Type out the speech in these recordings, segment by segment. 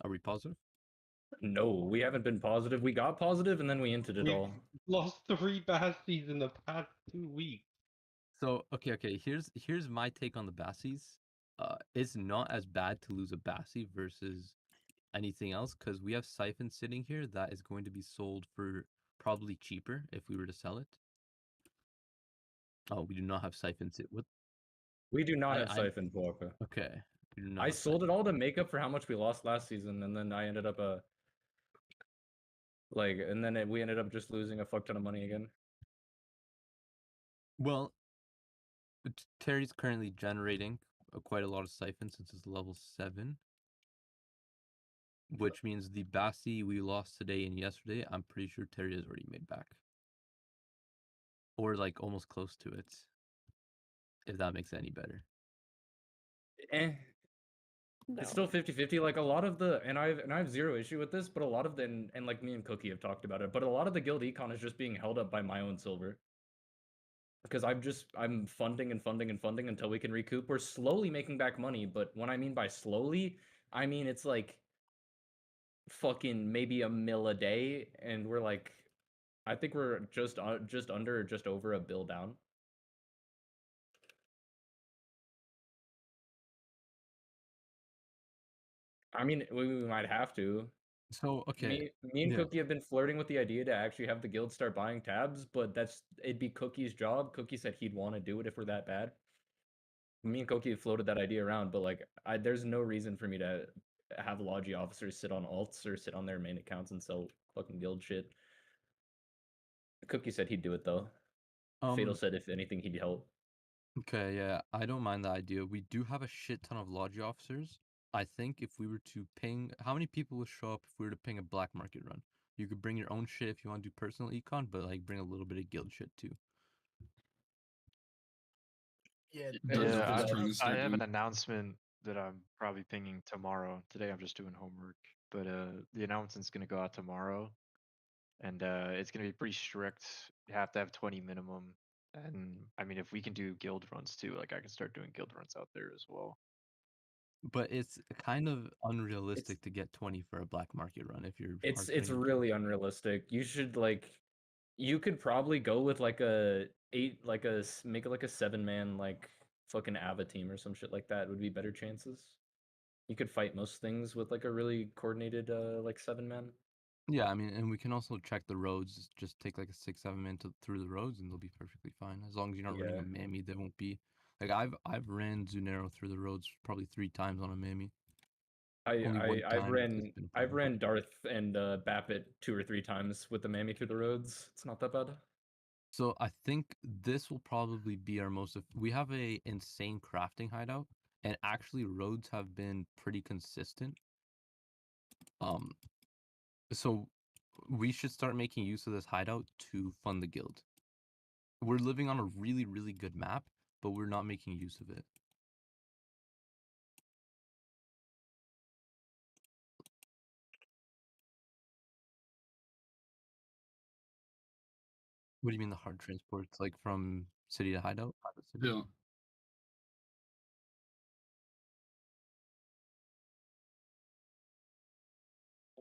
Are we positive? No, we haven't been positive. We got positive and then we entered it We've all. lost 3 Bassies in the past 2 weeks. So okay. Here's my take on the Bassies. It's not as bad to lose a Bassie versus anything else because we have Siphon sitting here that is going to be sold for probably cheaper if we were to sell it. Oh, we do not have Siphon sit with. We do not have I Siphon Walker. okay. We do not I have sold it Siphon. all to make up for how much we lost last season, and then I ended up we ended up just losing a fuck ton of money again. Well, Terry's currently generating quite a lot of Siphon since it's level 7. Which means the Bassi we lost today and yesterday, I'm pretty sure Terry has already made back. Or like almost close to it. If that makes it any better. It's still 50-50. Like a lot of the and I have zero issue with this, but a lot of the and like me and Cookie have talked about it, but a lot of the guild econ is just being held up by my own silver. Because I'm funding and funding and funding until we can recoup. We're slowly making back money, but when I mean by slowly, I mean it's like fucking maybe a mil a day, and we're like, I think we're just under or just over a bill down. I mean, we might have to. So okay. Me and Cookie have been flirting with the idea to actually have the guild start buying tabs, but it'd be Cookie's job. Cookie said he'd want to do it if we're that bad. Me and Cookie floated that idea around, but like, there's no reason for me to have Logi officers sit on alts or sit on their main accounts and sell fucking guild shit. Cookie said he'd do it though. Fatal said if anything he'd help. Okay, yeah, I don't mind the idea. We do have a shit ton of Logi officers. I think if we were to ping, how many people would show up if we were to ping a black market run? You could bring your own shit if you want to do personal econ, but like bring a little bit of guild shit too. Yeah, I have an announcement that I'm probably pinging tomorrow. Today I'm just doing homework, but the announcement's gonna go out tomorrow, and it's gonna be pretty strict. You have to have 20 minimum, and I mean if we can do guild runs too, like I can start doing guild runs out there as well. But it's kind of unrealistic to get 20 for a black market run if you're. It's really unrealistic. You should you could probably go with like a 8, make it like a 7-man like fucking Ava team or some shit like that would be better chances. You could fight most things with like a really coordinated like 7-man. Yeah, I mean, and we can also check the roads. Just take like a 6-7 man through the roads, and they'll be perfectly fine. As long as you're not running a mammy, they won't be. Like I've ran Zunero through the roads probably 3 times on a mammy. I've ran Darth and Bappet 2 or 3 times with the mammy through the roads. It's not that bad. So I think this will probably be our most. We have a insane crafting hideout, and actually roads have been pretty consistent. So we should start making use of this hideout to fund the guild. We're living on a really, really good map, but we're not making use of it. What do you mean the hard transports, like from city to hideout? Yeah.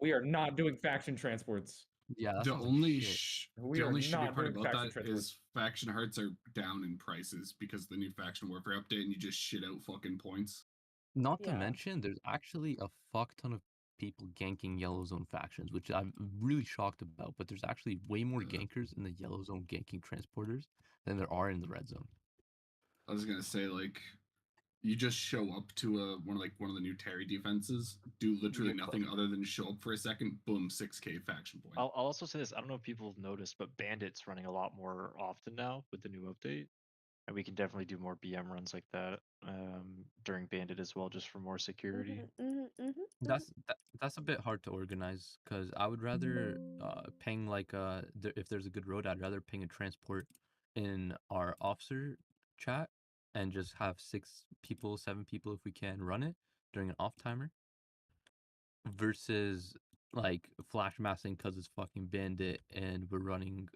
We are not doing faction transports. Yeah, the only shitty part about that is faction hearts are down in prices because of the new faction warfare update, and you just shit out fucking points. Not to mention, there's actually a fuck ton of people ganking Yellow Zone factions, which I'm really shocked about. But there's actually way more gankers in the Yellow Zone ganking transporters than there are in the Red Zone. I was gonna say, like, you just show up to one of the new Terry defenses, do literally nothing other than show up for a second, boom, 6k faction point. I'll also say this: I don't know if people have noticed, but Bandit's running a lot more often now with the new update, and we can definitely do more BM runs like that during Bandit as well, just for more security. That's a bit hard to organize because I would rather ping like if there's a good road, I'd rather ping a transport in our officer chat and just have 6 people, 7 people if we can run it during an off timer versus like flash massing because it's fucking Bandit and we're running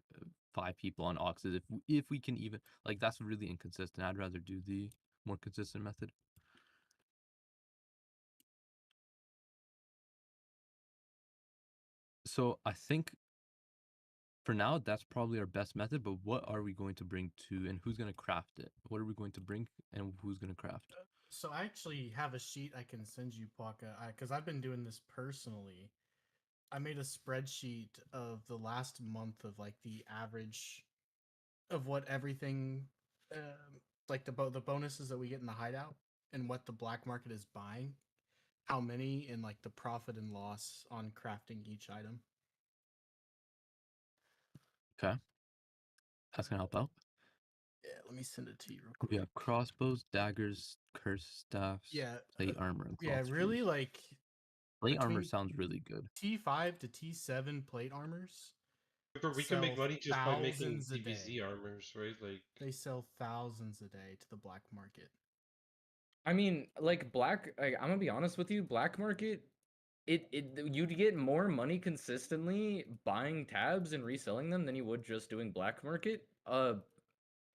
5 people on Oxes. If we can even, like, that's really inconsistent. I'd rather do the more consistent method. So I think for now that's probably our best method. But what are we going to bring to, and who's going to craft it? What are we going to bring, and who's going to craft? So I actually have a sheet I can send you, Paka, because I've been doing this personally. I made a spreadsheet of the last month of like the average of what everything, like the bonuses that we get in the hideout and what the black market is buying, how many, and like the profit and loss on crafting each item. Okay, that's gonna help out. Yeah, let me send it to you real quick. We have crossbows, daggers, curse staffs, Yeah, plate armor, and yeah, cloth really screws. like Plate armor between sounds really good. T5 to T7 plate armors. Remember, we can make sell money just by making thousands a DBZ day. armors, right? Like They sell thousands a day to the black market. I mean, like I'm gonna be honest with you, black market, you'd get more money consistently buying tabs and reselling them than you would just doing black market.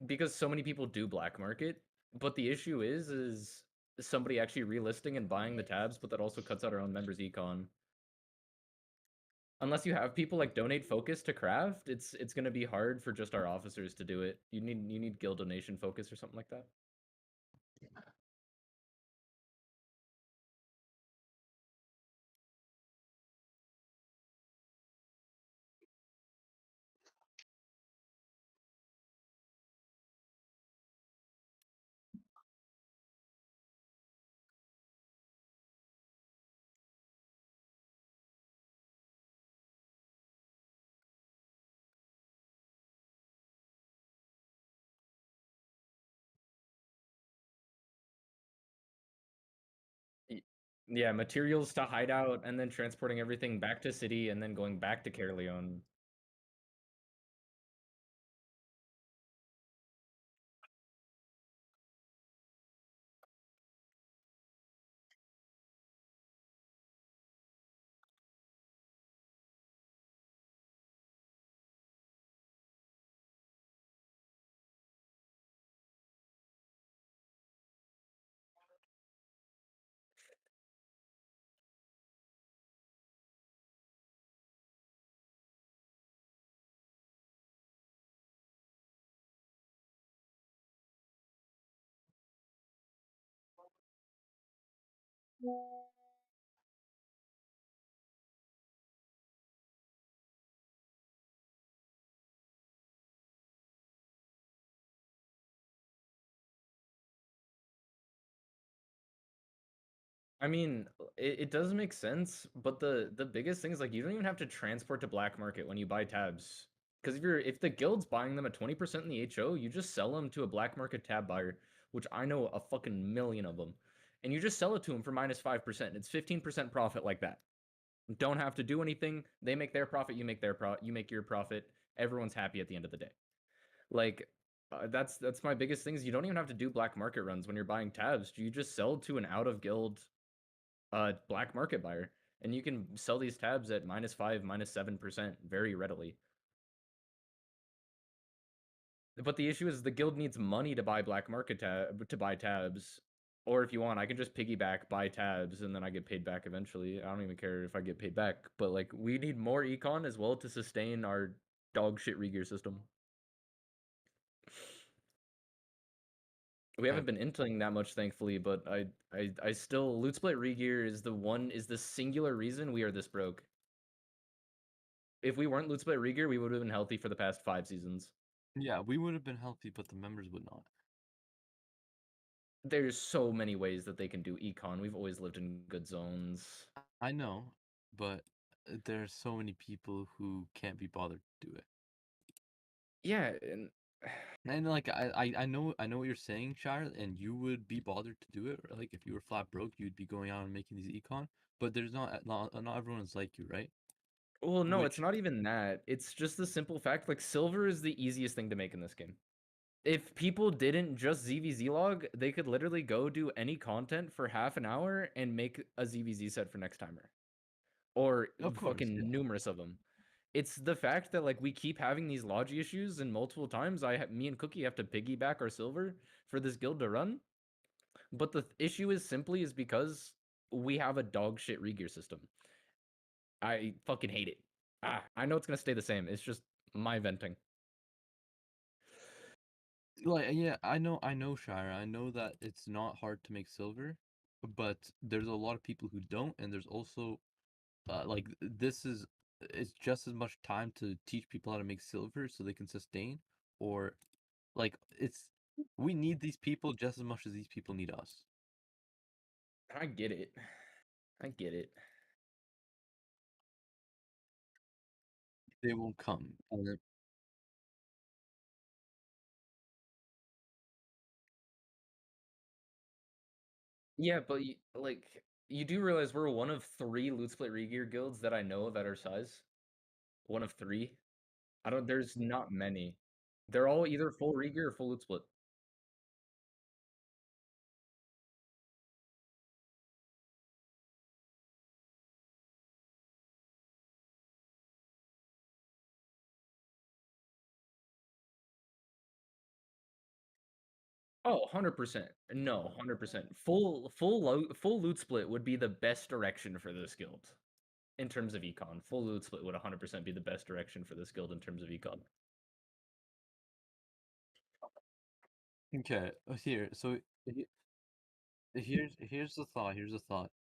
Because so many people do black market, but the issue is somebody actually relisting and buying the tabs, but that also cuts out our own members econ. Unless you have people like donate focus to craft, it's gonna be hard for just our officers to do it. You need guild donation focus or something like that. Yeah, materials to hideout and then transporting everything back to city and then going back to Caerleon. I mean, it does make sense, but the biggest thing is like you don't even have to transport to black market when you buy tabs. Because if the guild's buying them at 20% in the HO, you just sell them to a black market tab buyer, which I know a fucking million of them. And you just sell it to them for -5%. It's 15% profit like that. Don't have to do anything. They make their profit, you make you make your profit. Everyone's happy at the end of the day. Like that's my biggest thing is you don't even have to do black market runs when you're buying tabs. You just sell to an out of guild black market buyer, and you can sell these tabs at -5, -7% very readily. But the issue is the guild needs money to buy black market to buy tabs. Or if you want, I can just piggyback buy tabs and then I get paid back eventually. I don't even care if I get paid back. But like we need more econ as well to sustain our dog shit regear system. We haven't been inting that much, thankfully, but I still loot split regear is the singular reason we are this broke. If we weren't loot split regear, we would have been healthy for the past 5 seasons. Yeah, we would have been healthy, but the members would not. There's so many ways that they can do econ. We've always lived in good zones. I know, but there's so many people who can't be bothered to do it. Yeah, And like I know what you're saying, Shire, and you would be bothered to do it. Or, like if you were flat broke, you'd be going out and making these econ. But there's not everyone's like you, right? well, no, it's Which not even that. It's just the simple fact like silver is the easiest thing to make in this game. If people didn't just ZVZ log, they could literally go do any content for half an hour and make a ZVZ set for next timer. Or Of course, fucking yeah. numerous of them. It's the fact that like we keep having these logi issues and multiple times me and Cookie have to piggyback our silver for this guild to run. But the issue is simply is because we have a dog shit regear system. I fucking hate it. I know it's gonna stay the same. It's just my venting. Like, yeah, I know, Shire. I know that it's not hard to make silver, but there's a lot of people who don't, and there's also, like, it's just as much time to teach people how to make silver so they can sustain, or, like, we need these people just as much as these people need us. I get it. I get it. They won't come. Yeah, but like you do realize we're one of 3 loot split regear guilds that I know of at our size. One of 3. There's not many. They're all either full regear or full loot split. Oh, 100%. No, 100%. Full loot split would be the best direction for this guild in terms of econ. Full loot split would 100% be the best direction for this guild in terms of econ. Okay, so here's the thought. Here's the thought.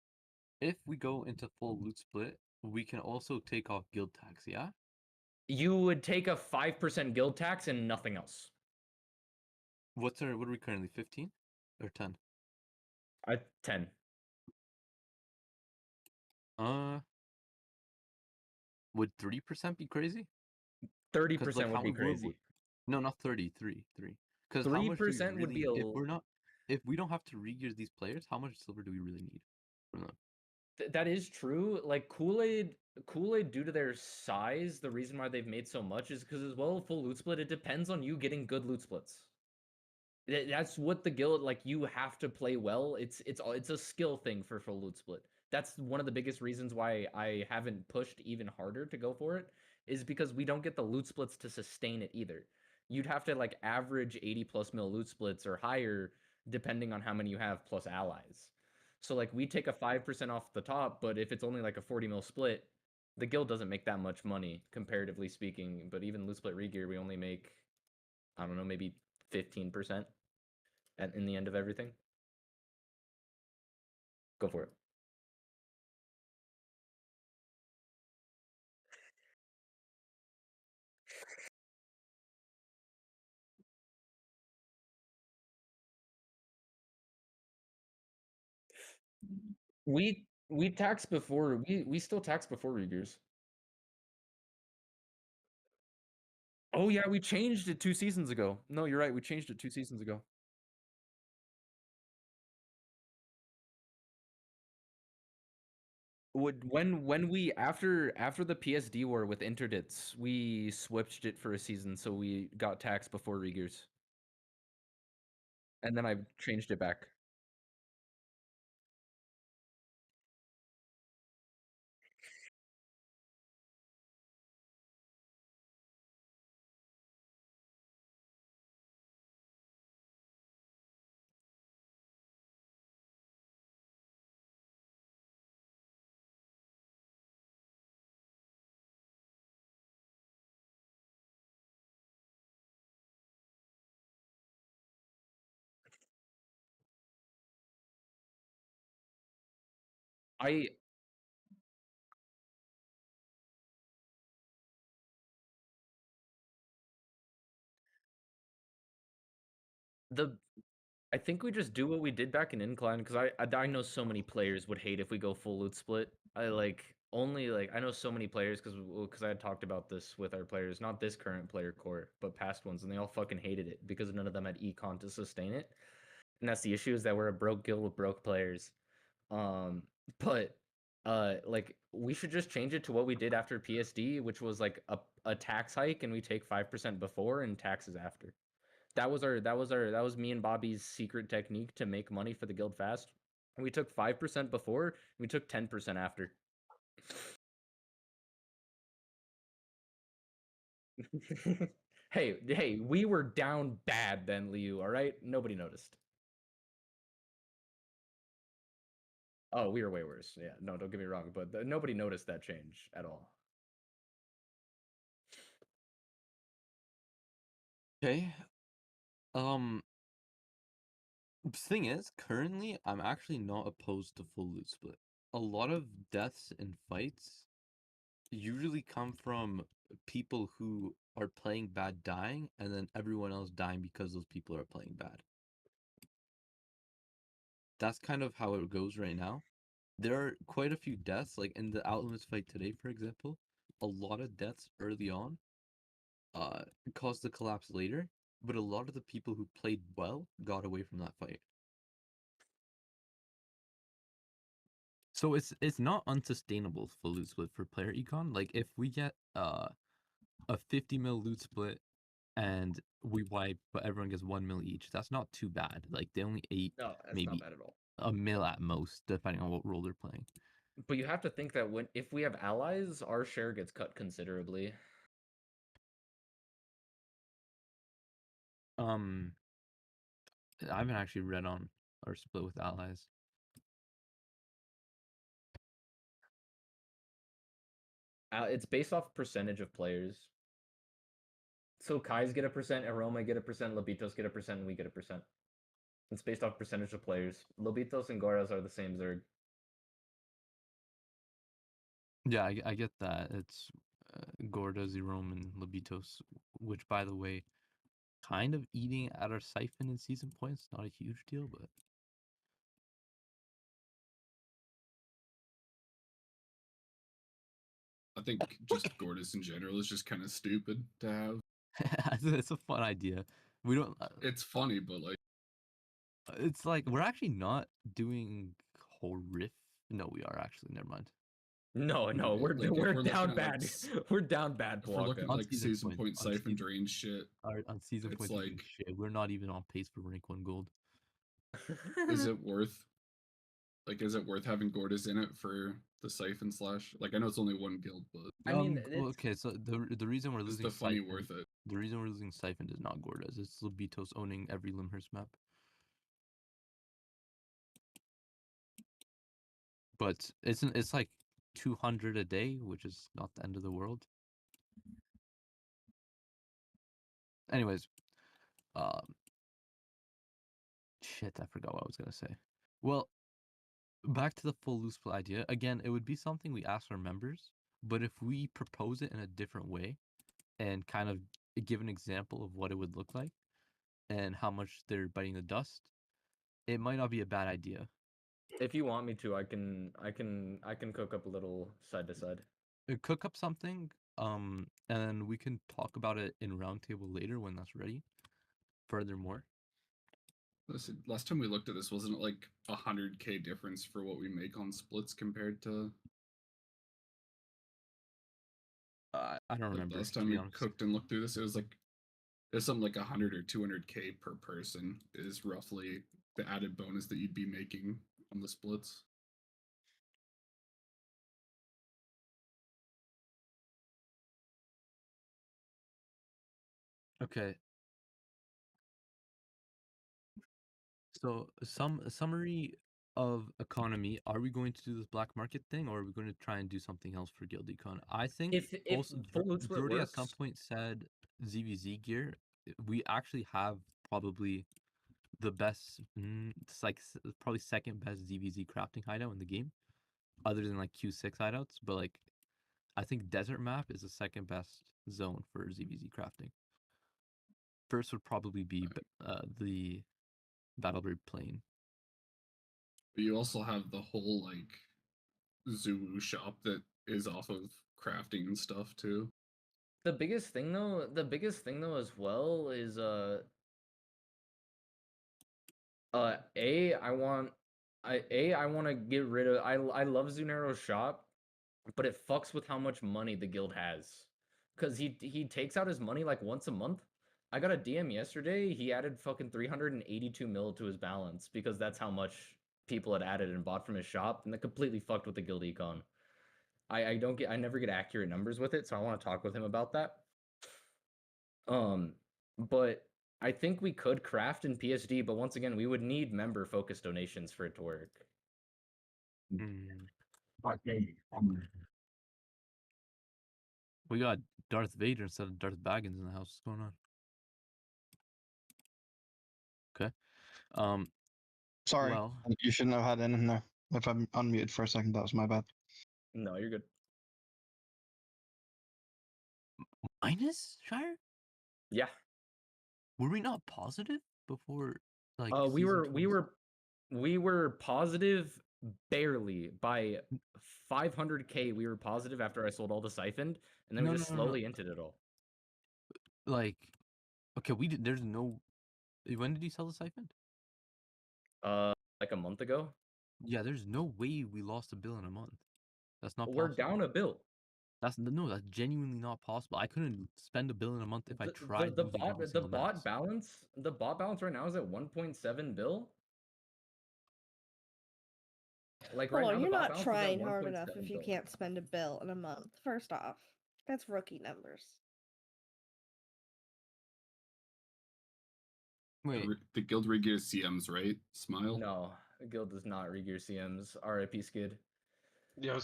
If we go into full loot split, we can also take off guild tax. Yeah. You would take a 5% guild tax and nothing else. What are we currently 15 or 10? 10. Would 3% be crazy? 30% would be crazy. No, not 30, 3. Because how much do we 3% would really, be if we don't have to regear these players, how much silver do we really need from them? That is true. Like Kool-Aid, due to their size, the reason why they've made so much is because as well, full loot split, it depends on you getting good loot splits. That's what the guild, like, you have to play well. It's a skill thing for full loot split. That's one of the biggest reasons why I haven't pushed even harder to go for it, is because we don't get the loot splits to sustain it either. You'd have to like average 80 plus mil loot splits or higher, depending on how many you have plus allies. So like we take a 5% off the top, but if it's only like a 40 mil split, the guild doesn't make that much money comparatively speaking. But even loot split regear, we only make, I don't know, maybe 15% in the end of everything. Go for it. We tax before we still tax before regears. Oh yeah, we changed it 2 seasons ago. No, you're right. We changed it 2 seasons ago. When we after the PSD war with interdits, we switched it for a season, so we got taxed before regears, and then I changed it back. I the I think we just do what we did back in Incline because I know so many players would hate if we go full loot split. I know so many players because I had talked about this with our players, not this current player core, but past ones, and they all fucking hated it because none of them had econ to sustain it. And that's the issue, is that we're a broke guild with broke players. Um, but like we should just change it to what we did after PSD, which was like a tax hike, and we take 5% before and taxes after. That was me and Bobby's secret technique to make money for the guild fast. We took 5% before, we took 10% after. Hey, we were down bad then, Liu, all right? Nobody noticed. Oh, we were way worse. Yeah, no, don't get me wrong, but nobody noticed that change at all. Okay. The thing is, currently, I'm actually not opposed to full loot split. A lot of deaths in fights usually come from people who are playing bad dying, and then everyone else dying because those people are playing bad. That's kind of how it goes right now. There are quite a few deaths, like in the Outlimits fight today, for example. A lot of deaths early on caused the collapse later, but a lot of the people who played well got away from that fight. So it's not unsustainable full loot split for player econ. Like if we get a 50 mil loot split and we wipe, but everyone gets 1 mil each, that's not too bad. Like they only ate No, that's not maybe bad at all. a mil at most, depending on what role they're playing. But you have to think that if we have allies, our share gets cut considerably. I haven't actually read on our split with allies. It's based off percentage of players. So Kai's get a percent, Aroma get a percent, Lobitos get a percent, and we get a percent. It's based off percentage of players. Lobitos and Goras are the same Zerg. Yeah, I get that. It's Gorda, Zerome, and Lobitos, which, by the way, kind of eating at our siphon in season points. Not a huge deal, but I think just Gordas in general is just kind of stupid to have. it's a fun idea. We don't. It's funny, but like, It's like we're actually not doing horrific. No, we are actually. Never mind. No, we're like, if we're we're down looking at, bad. like, We're down bad. if we're looking at On like season point on siphon season- drain shit, on season it's points, we're doing like, shit. We're not even on pace for rank 1 gold. is it worth? Like, is it worth having Gordas in it for the siphon slash? Like, I know it's only one guild, but I mean, well, okay. So the reason we're is losing the funny siphon, worth it? the reason we're losing siphon is not Gordas. It's Lobitos owning every Limhurst map. But it's like 200 a day, which is not the end of the world. Anyways, shit, I forgot what I was gonna say. Well, back to the full loot split idea. Again, it would be something we ask our members, but if we propose it in a different way and kind of give an example of what it would look like and how much they're biting the dust, it might not be a bad idea. if you want me to, I can cook up a little side to side. Cook up something, and then we can talk about it in roundtable later when that's ready. Furthermore. Listen, last time we looked at this, wasn't it like 100K difference for what we make on splits compared to? I don't Like remember. last To time be we honest. cooked and looked through this, it was something like 100 or 200K per person is roughly the added bonus that you'd be making on the splits. Okay. So some summary of economy. Are we going to do this black market thing, or are we going to try and do something else for guild econ? I think If also full loot split Jordy at some works, point said ZVZ gear. We actually have probably the best. It's like probably second best ZVZ crafting hideout in the game, other than like Q6 hideouts. But like, I think desert map is the second best zone for ZVZ crafting. First would probably be the Battlebird Plain. But you also have the whole like Zoo shop that is off of crafting and stuff too. the biggest thing though as well is I want to get rid of I love Zunero's shop, but it fucks with how much money the guild has. Cause he takes out his money like once a month. I got a DM yesterday, he added fucking 382 mil to his balance because that's how much people had added and bought from his shop, and that completely fucked with the guild econ. I never get accurate numbers with it, so I want to talk with him about that. But I think we could craft in PSD, but once again, we would need member focused donations for it to work. We got Darth Vader instead of Darth Baggins in the house. What's going on? Sorry, Well, you shouldn't have had it in there. If I'm unmuted for a second, that was my bad. No, you're good. minus Shire? Yeah. Were we not positive before? Like we season were 20? we were positive barely by 500k. We were positive after I sold all the siphoned, and then we No, just no, no, no. slowly entered it all. Like, okay, we did. There's no. When did you sell the siphon? Like a month ago. Yeah, there's no way we lost a bill in a month. That's not We're possible. down a bill. That's genuinely not possible. I couldn't spend a bill in a month if I tried The using every bot single max. balance right now is at 1.7 bill. Like right Hold now, on, the you're bot not balance is at trying hard 1.7 enough if you bill. can't spend a bill in a month. First off, that's rookie numbers. Wait, The guild regear CMs, right? Smile. No, guild does not regear CMs. RIP Skid. Yeah,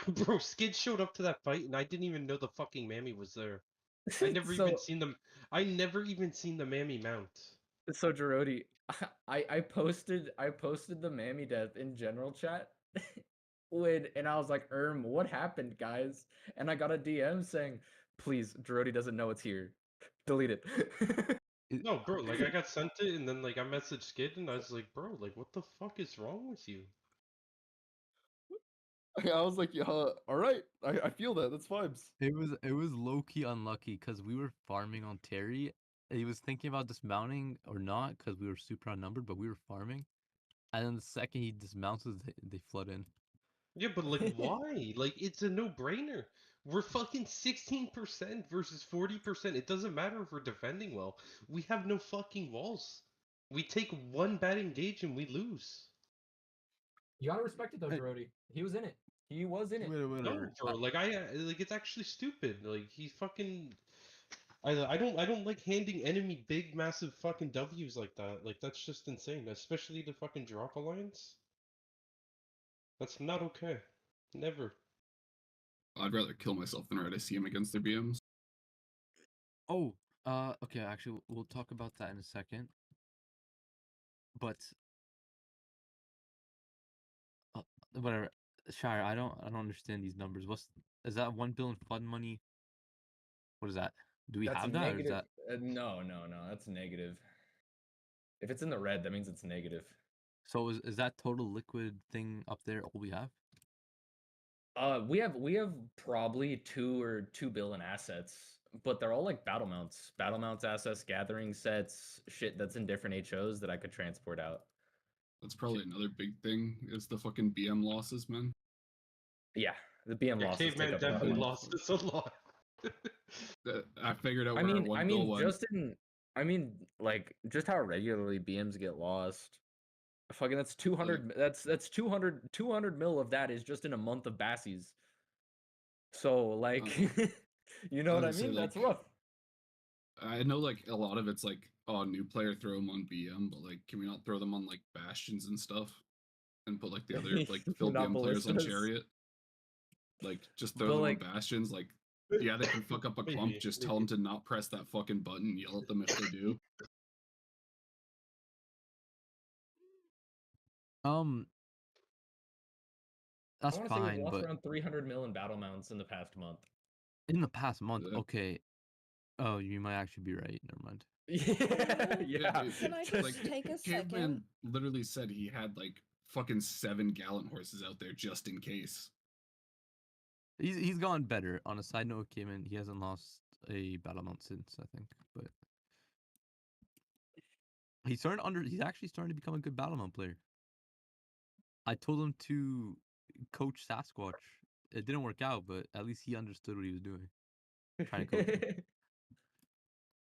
bro, Skid showed up to that fight, and I didn't even know the fucking mammy was there. I never even seen them. I never even seen the mammy mount. So Jarodi, I posted the mammy death in general chat and I was like, what happened, guys? And I got a DM saying, please, Jarodi doesn't know it's here. Delete it. No, bro, like I got sent it, and then like I messaged Skid, and I was like, bro, like what the fuck is wrong with you? I was like, yeah, all right, I feel that. That's vibes. it was low key unlucky because we were farming on Terry. He was thinking about dismounting or not because we were super outnumbered, but we were farming. And then the second he dismounts, they flood in. Yeah, but like why? Like it's a no-brainer. We're fucking 16% versus 40%. It doesn't matter if we're defending well. We have no fucking walls. We take one bad engage and we lose. You gotta respect it though, Jarodi. He was in it. He was in it. No, bro, like like it's actually stupid. Like he's fucking I don't like handing enemy big massive fucking W's like that. Like that's just insane, especially the fucking drop alliance. That's not okay. Never. I'd rather kill myself than ride a CM against their BMs. Oh, okay. Actually, we'll talk about that in a second. But whatever, Shire. I don't understand these numbers. Is that 1 bill in fund money? What is that? Do we That's have that, negative. or is that? No, that's negative. If it's in the red, that means it's negative. So is that total liquid thing up there all we have? We have probably 2 bill in assets, but they're all like battle mounts, assets, gathering sets, shit that's in different HOs that I could transport out. That's probably another big thing is the fucking BM losses, man. Yeah, the BM Yeah, losses Caveman take up definitely a lot. lost us a lot. I figured out where one bill went. Like just how regularly BMs get lost. Fucking that's 200. That's 200 mil of that is just in a month of Bassies. So like, you know what I mean? That's rough. I know like a lot of it's like, oh, new player throw them on BM, but like, can we not throw them on like Bastions and stuff, and put like the other like fill Not BM players on ballistas. Chariot? Like just throw But, them like- on Bastions. Like, yeah, they can fuck up a clump. Maybe, Just tell them to not press that fucking button. Yell at them if they do. That's I want to say fine, we've lost but around 300 mil in battle mounts in the past month. in the past month, Yeah. okay. Oh, you might actually be right. Never mind. Yeah. Dude, Can I just take a Caveman second? literally said he had like fucking 7 gallant horses out there just in case. He's gone better. On a side note, Cayman, he hasn't lost a battle mount since, I think, but he's actually starting to become a good battle mount player. I told him to coach Sasquatch. It didn't work out, but at least he understood what he was doing. Trying to coach him.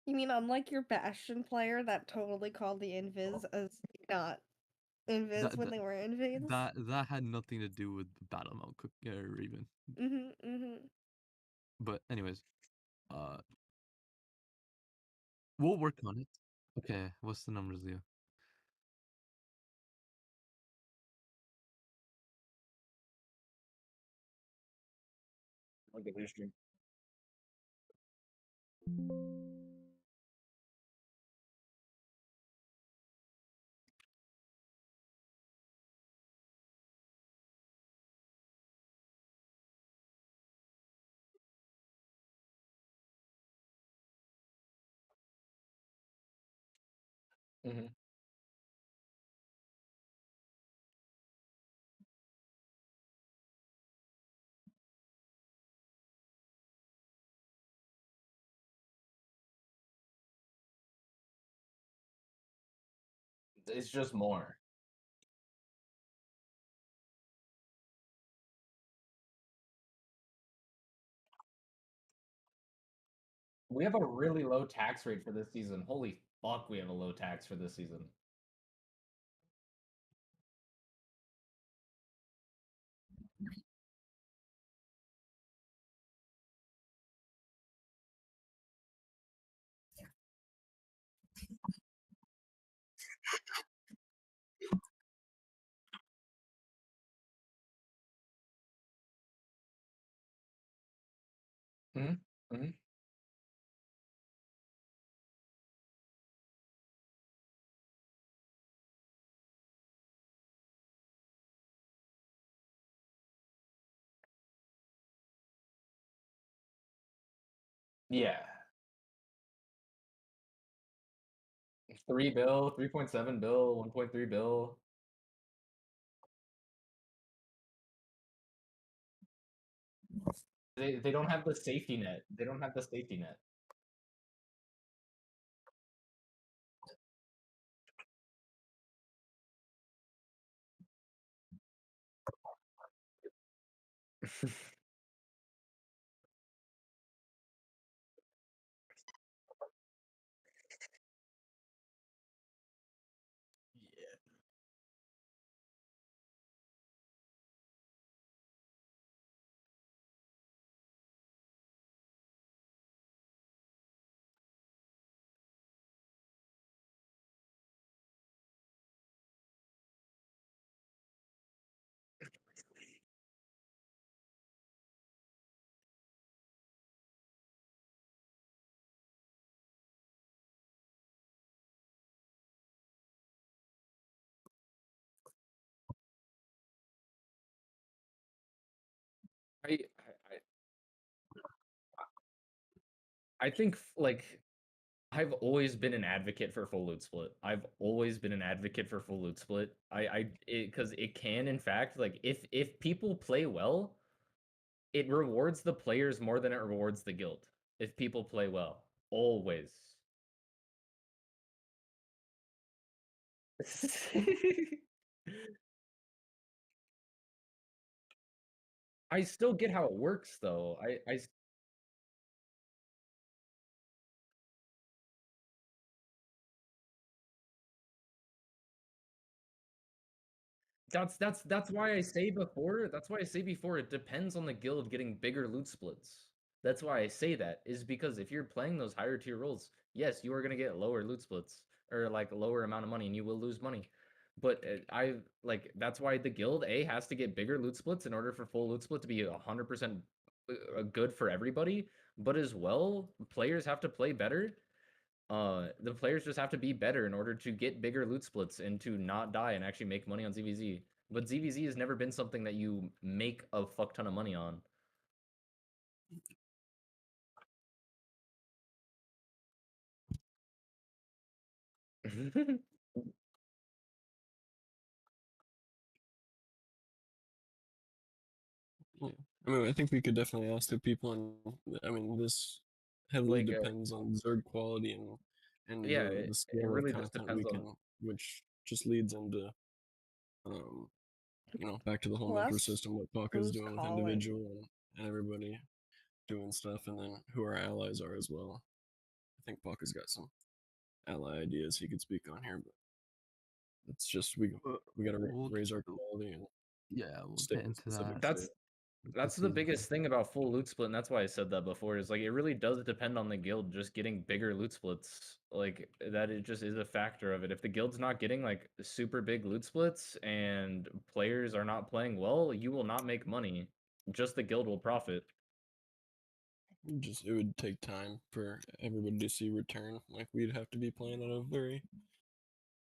You mean unlike your Bastion player that totally called the invis as not invis when they were invades? That had nothing to do with the battle mount Raven. But anyways, we'll work on it. Okay, what's the numbers, Leo? I'll get your stream. Mm-hmm. It's just more. We have a really low tax rate for this season. Holy fuck, we have a low tax for this season. Mm-hmm. Mm-hmm. Yeah. 3 bill, 3.7 bill, 1.3 bill. They don't have the safety net. They don't have the safety net. Yeah. I I think like I've always been an advocate for full loot split. I've always been an advocate for full loot split. Because it can in fact like if people play well, it rewards the players more than it rewards the guild. If people play well, always. I still get how it works though. That's why I say before. That's why I say before. It depends on the guild getting bigger loot splits. That's why I say that is because if you're playing those higher tier roles, yes, you are gonna get lower loot splits or like a lower amount of money, and you will lose money. But I like that's why the guild A has to get bigger loot splits in order for full loot split to be 100% good for everybody. But as well, players have to play better. The players just have to be better in order to get bigger loot splits and to not die and actually make money on ZVZ. But ZVZ has never been something that you make a fuck ton of money on. Yeah. I mean, I think we could definitely ask the people, and I mean, this heavily Like, depends on Zerg quality and yeah, the it scale of really just content we depends on. can, which just leads into, back to the whole mentor Plus, system, what Paka's who's doing with calling? individual and everybody doing stuff, and then who our allies are as well. I think Paka's got some ally ideas he could speak on here, but it's just we gotta We'll raise our quality and yeah, we'll stick get with into specific that. That's This the season. biggest thing about full loot split, and that's why I said that before. Is like it really does depend on the guild just getting bigger loot splits. Like that, it just is a factor of it. If the guild's not getting like super big loot splits and players are not playing well, you will not make money. Just the guild will profit. Just it would take time for everybody to see return. Like we'd have to be playing at a very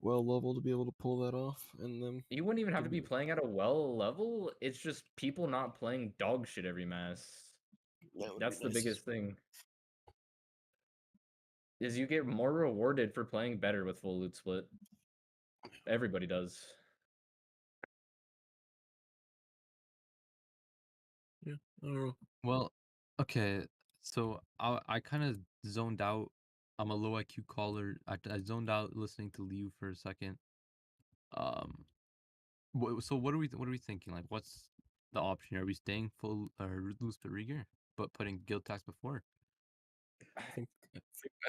well level to be able to pull that off, and then You wouldn't even have to to be be playing at a well level. It's just people not playing dog shit every mass. that would be That's the nice. biggest thing. is you get more rewarded for playing better with full loot split. Everybody does. Yeah, I don't know. Well, okay, so I kind of zoned out. I'm a low IQ caller. I zoned out listening to Liu for a second. Um, so what are we thinking? Like, what's the option? Are we staying full loose to Rieger, but putting guild tax before? I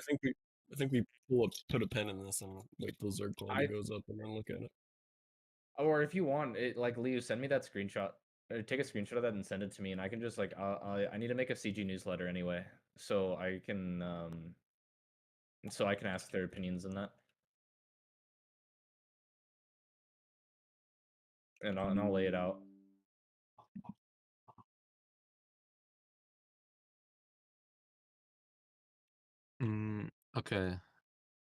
think we put a pin in this and wait till Zerg quality goes up and then look at it. Or if you want, like Liu, send me that screenshot. Or take a screenshot of that and send it to me, and I can just like I need to make a CG newsletter anyway, so I can ask their opinions on that, and I'll lay it out. Okay,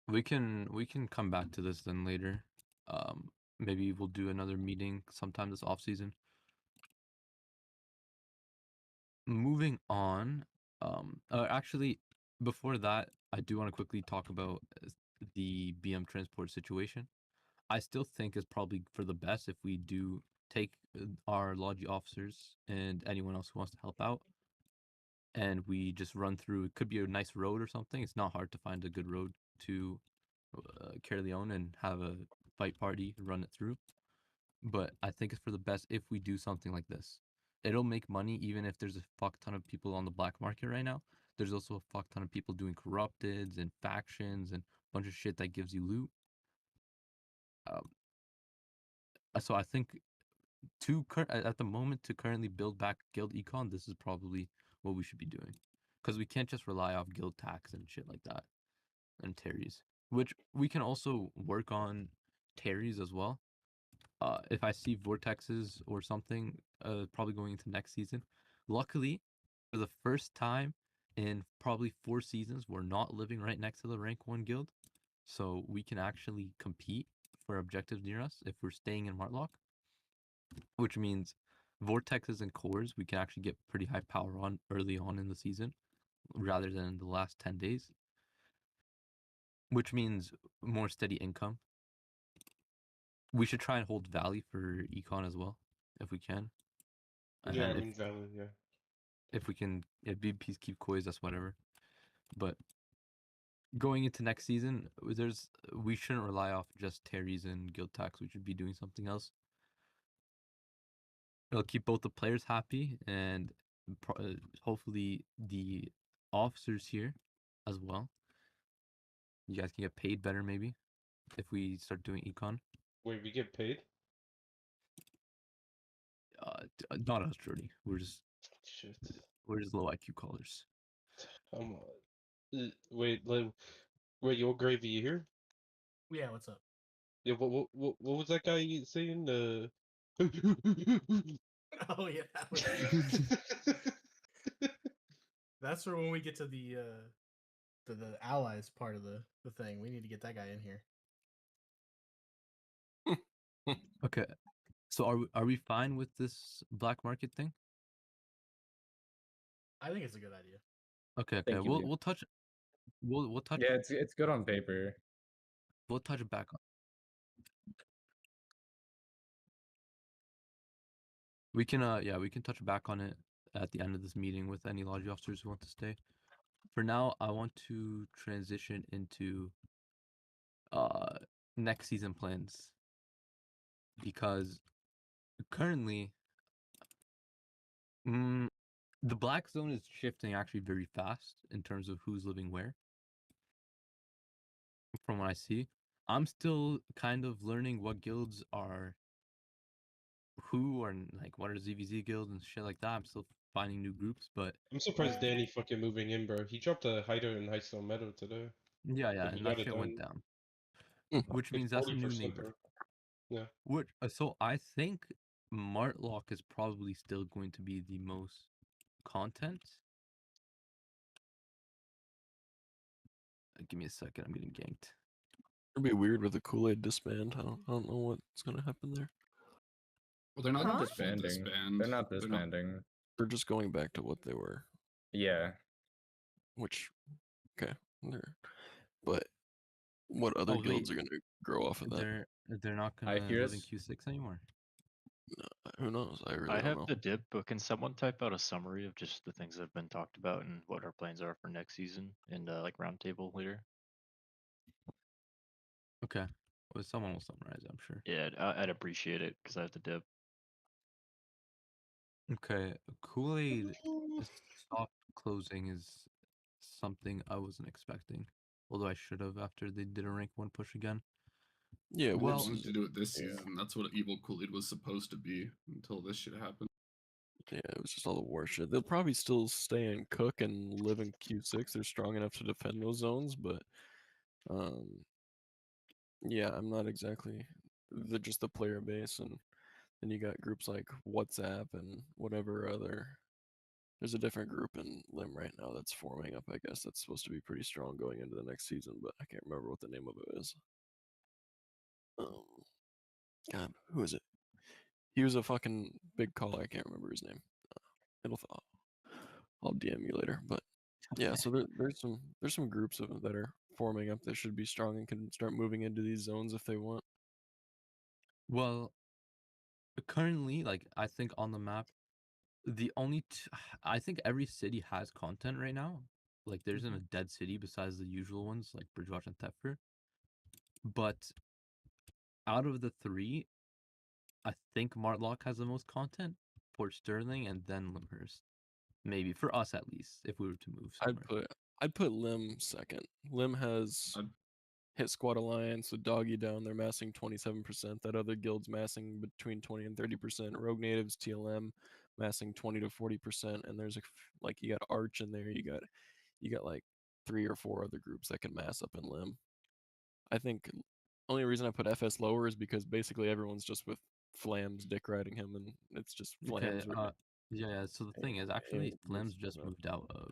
we can come back to this then later. Maybe we'll do another meeting sometime this off season. Moving on, actually, before that, I do want to quickly talk about the BM transport situation. I still think it's probably for the best if we do take our Logi officers and anyone else who wants to help out, and we just run through. It could be a nice road or something. It's not hard to find a good road to Caerleon and have a fight party run it through. But I think it's for the best if we do something like this. It'll make money even if there's a fuck ton of people on the black market right now. There's also a fuck ton of people doing corrupteds and factions and a bunch of shit that gives you loot. So I think at the moment to currently build back guild econ, this is probably what we should be doing, because we can't just rely off guild tax and shit like that and Terry's, which we can also work on Terry's as well. If I see vortexes or something, probably going into next season. Luckily, for the first time in probably 4 seasons, we're not living right next to the rank 1 guild, so we can actually compete for objectives near us if we're staying in Martlock, which means vortexes and cores we can actually get pretty high power on early on in the season rather than in the last 10 days, which means more steady income. We should try and hold Valley for econ as well if we can. Yeah, I mean Valley, yeah. If we can, if BPs keep coys, that's whatever. But going into next season, we shouldn't rely off just Terry's and guild tax. We should be doing something else. It'll keep both the players happy and hopefully the officers here as well. You guys can get paid better maybe if we start doing econ. Wait, we get paid? Not us, Jordy. We're just low IQ callers. Wait, your Gravy, you here? Yeah, what's up? Yeah, what was that guy saying? Oh yeah, that was... That's for when we get to the allies part of the thing. We need to get that guy in here. Okay, so are we fine with this black market thing? I think it's a good idea. Okay, we'll touch. We'll touch. Yeah, it's good on paper. We'll touch back on. We can we can touch back on it at the end of this meeting with any Logi officers who want to stay. For now, I want to transition into next season plans, because currently the black zone is shifting actually very fast in terms of who's living where. From what I see, I'm still kind of learning what guilds are who, or like what are ZVZ guilds and shit like that. I'm still finding new groups, but I'm surprised Danny fucking moving in, bro. He dropped a hider in Heistone Meadow today. Yeah, and that shit went down. Which means that's a new neighbor. Yeah. So I think Martlock is probably still going to be the most content. Give me a second, I'm getting ganked. It'd be weird with a Kool-Aid disband. I don't know what's gonna happen there. Well, they're not disbanding. They're not disbanding. They're just going back to what they were. Yeah. Which, okay. but what other Oh, guilds wait. are gonna grow off of that? They're not I gonna fear live in us. Q6 anymore. Who knows? I really I don't have know. the dip, but can someone type out a summary of just the things that have been talked about and what our plans are for next season in like roundtable later? Okay. Well, someone will summarize it, I'm sure. Yeah, I'd appreciate it because I have the dip. Okay. Kool-Aid soft closing is something I wasn't expecting. Although I should have after they did a rank 1 push again. Yeah, We Well, wanted to do it this yeah. season. That's what Evil Kool-Aid was supposed to be until this shit happened. Yeah, it was just all the war shit. They'll probably still stay in Cook and live in Q6. They're strong enough to defend those zones, but yeah, I'm not exactly. They're just the player base, and then you got groups like WhatsApp and whatever other. There's a different group in Lim right now that's forming up. I guess that's supposed to be pretty strong going into the next season, but I can't remember what the name of it is. God, who is it? He was a fucking big caller. I can't remember his name. It'll. I'll DM you later. But yeah, so there's some groups of that are forming up that should be strong and can start moving into these zones if they want. well, currently, like I think on the map, the only I think every city has content right now. Like there isn't a dead city besides the usual ones like Bridgewater and Thetford. But out of the 3, I think Martlock has the most content, Port Sterling, and then Limhurst. Maybe for us at least, if we were to move somewhere. I'd put Lim second. Lim has I'd- Hit Squad Alliance with Doggy down. They're massing 27%. That other guild's massing between 20 and 30%. Rogue Natives TLM massing 20 to 40%. And there's like you got Arch in there. You got like 3 or 4 other groups that can mass up in Lim. I think only reason I put FS lower is because basically everyone's just with Flams dick riding him, and it's just Okay, Flams. yeah, so the thing is, actually, Flams just moved out of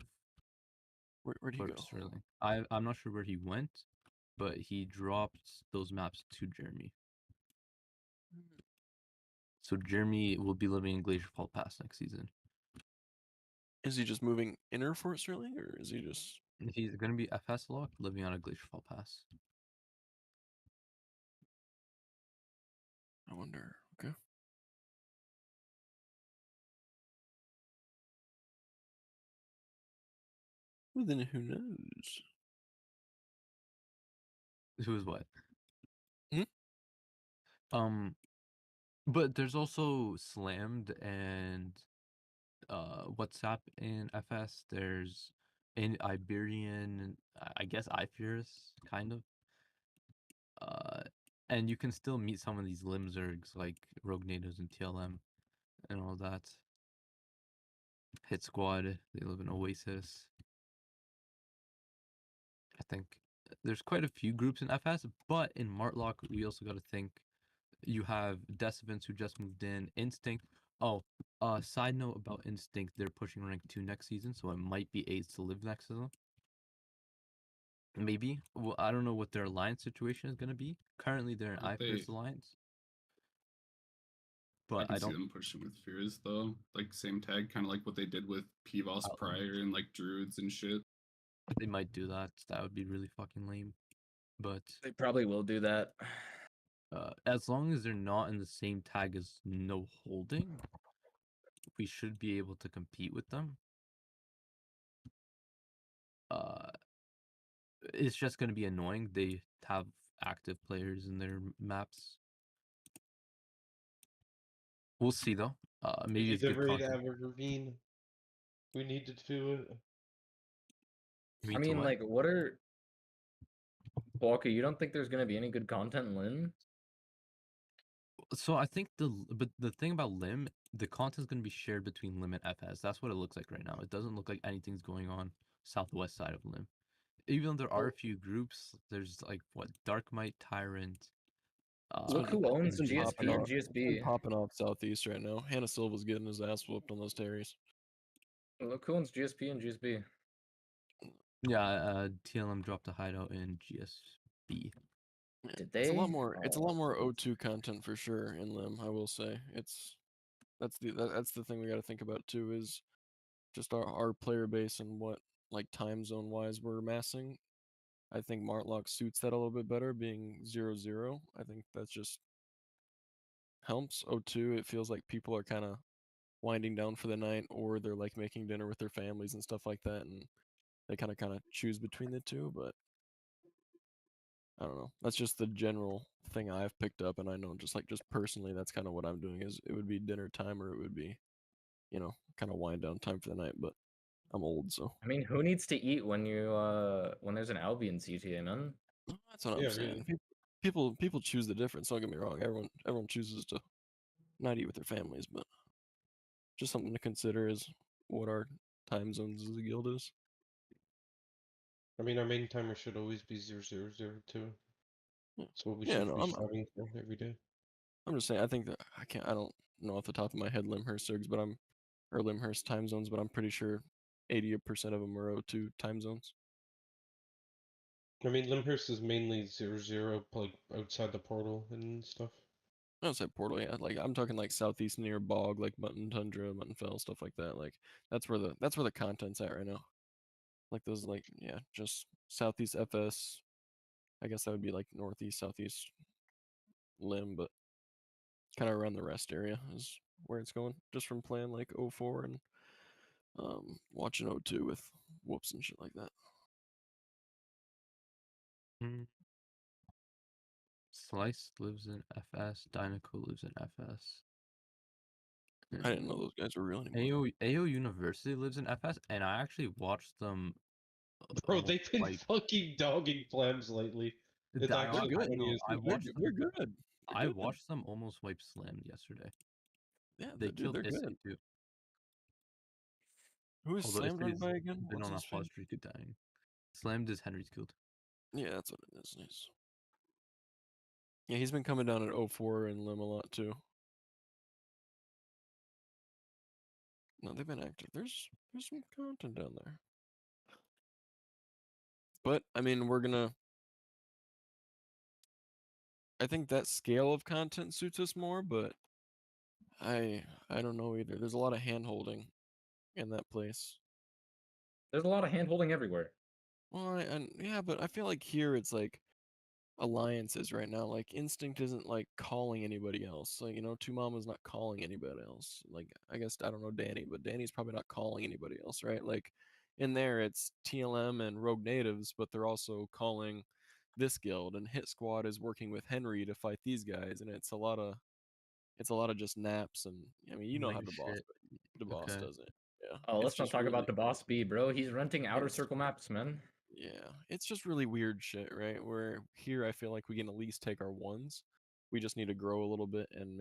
Where'd he Port go? Sterling. I'm not sure where he went, but he dropped those maps to Jeremy. So Jeremy will be living in Glacier Fall Pass next season. Is he just moving inner Fort Sterling, or is he just? He's going to be FS locked, living on a Glacier Fall Pass. I wonder. Okay. Well, then who knows? Who is what? Hmm? But there's also Slammed and WhatsApp in FS. There's in Iberian, I guess Ifurus, kind of. And you can still meet some of these Limzergs like Rogue Natives and TLM and all that. Hit Squad, they live in Oasis. I think there's quite a few groups in FS, but in Martlock, we also got to think you have Decibents who just moved in, Instinct. Oh, side note about Instinct, they're pushing rank 2 next season, so it might be AIDS to live next season. Maybe. Well, I don't know what their alliance situation is going to be. Currently, they're in IFIRS alliance. But I can see them pushing with Fears though. Like same tag, kind of like what they did with Pivos prior and like Druids and shit. They might do that. That would be really fucking lame. But they probably will do that. As long as they're not in the same tag as No Holding, we should be able to compete with them. It's just going to be annoying. They have active players in their maps. We'll see though. Maybe it's good ready to content. have a ravine. We need to do it. I mean, like, what are Walker? You don't think there's gonna be any good content in Lin? So I think the thing about Lim, the content's going to be shared between Lim and FS. That's what it looks like right now. It doesn't look like anything's going on southwest side of Lim. Even though there are a few groups, there's like what Darkmite, Tyrant. Look who owns GSP and GSB. Popping off southeast right now. Hannah Silva's getting his ass whooped on those terries. Look who owns GSP and GSB. Yeah, TLM dropped a hideout in GSB. Did they? It's a lot more. It's a lot more O2 content for sure in Lim. I will say that's the thing we got to think about too is just our player base and what like time zone wise we're amassing. I think Martlock suits that a little bit better, being 0-0. I think that's just helps. 0-2, it feels like people are kind of winding down for the night, or they're like making dinner with their families and stuff like that, and they kind of choose between the two. But I don't know. That's just the general thing I've picked up, and I know just personally, that's kind of what I'm doing. Is it would be dinner time, or it would be, kind of wind down time for the night. But I'm old, so I mean, who needs to eat when when there's an Albion CTA, man? that's what I'm Yeah, saying. really. People choose the difference. Don't get me wrong. Everyone chooses to not eat with their families, but just something to consider is what our time zones as a guild is. I mean, our main timer should always be 0002. That's what we Yeah, should no, be striving for every day. I'm just saying. I think that I don't know off the top of my head Limhurst Zergs, but or Limhurst time zones, but I'm pretty sure 80% of them are 02 time zones. I mean, Limhurst is mainly 00, like outside the portal and stuff. I don't say portal, yeah. Like I'm talking like southeast near Bog, like Mutton Tundra, Mutton Fell, stuff like that. Like that's where the content's at right now. Like those, like, yeah, just southeast FS. I guess that would be like northeast, southeast Lim, but kind of around the rest area is where it's going. Just from playing like 04 and watching 02 with whoops and shit like that. Slice lives in FS. Dynaco lives in FS. I didn't know those guys were real anymore. AO University lives in FS, and I actually watched them. Bro, they've been fucking dogging Flams lately. It's actually good. funny as I watched They're good. I watched them almost wipe Slammed yesterday. Yeah, they killed they're Issei good. too. Who is Slammed run by again? Been What's on a his hot face? streak of dying. Slammed is Henry's killed. Yeah, that's what it is. Nice. Yeah, he's been coming down at 04 and Lim a lot too. No, they've been active. There's some content down there. But I mean, I think that scale of content suits us more, but I don't know either. There's a lot of hand holding in that place. There's a lot of hand holding everywhere. Well, yeah, but I feel like here it's like alliances right now. Like Instinct isn't like calling anybody else. Like, Two Mama's not calling anybody else. Like, I guess I don't know Danny, but Danny's probably not calling anybody else, right? Like in there it's TLM and Rogue Natives, but they're also calling this guild, and Hit Squad is working with Henry to fight these guys, and it's a lot of just naps, and I mean, how the boss does it. Yeah. Oh, let's not talk about the boss B, bro. He's renting outer circle maps, man. Yeah, it's just really weird shit, right? Where here I feel like we can at least take our ones. We just need to grow a little bit and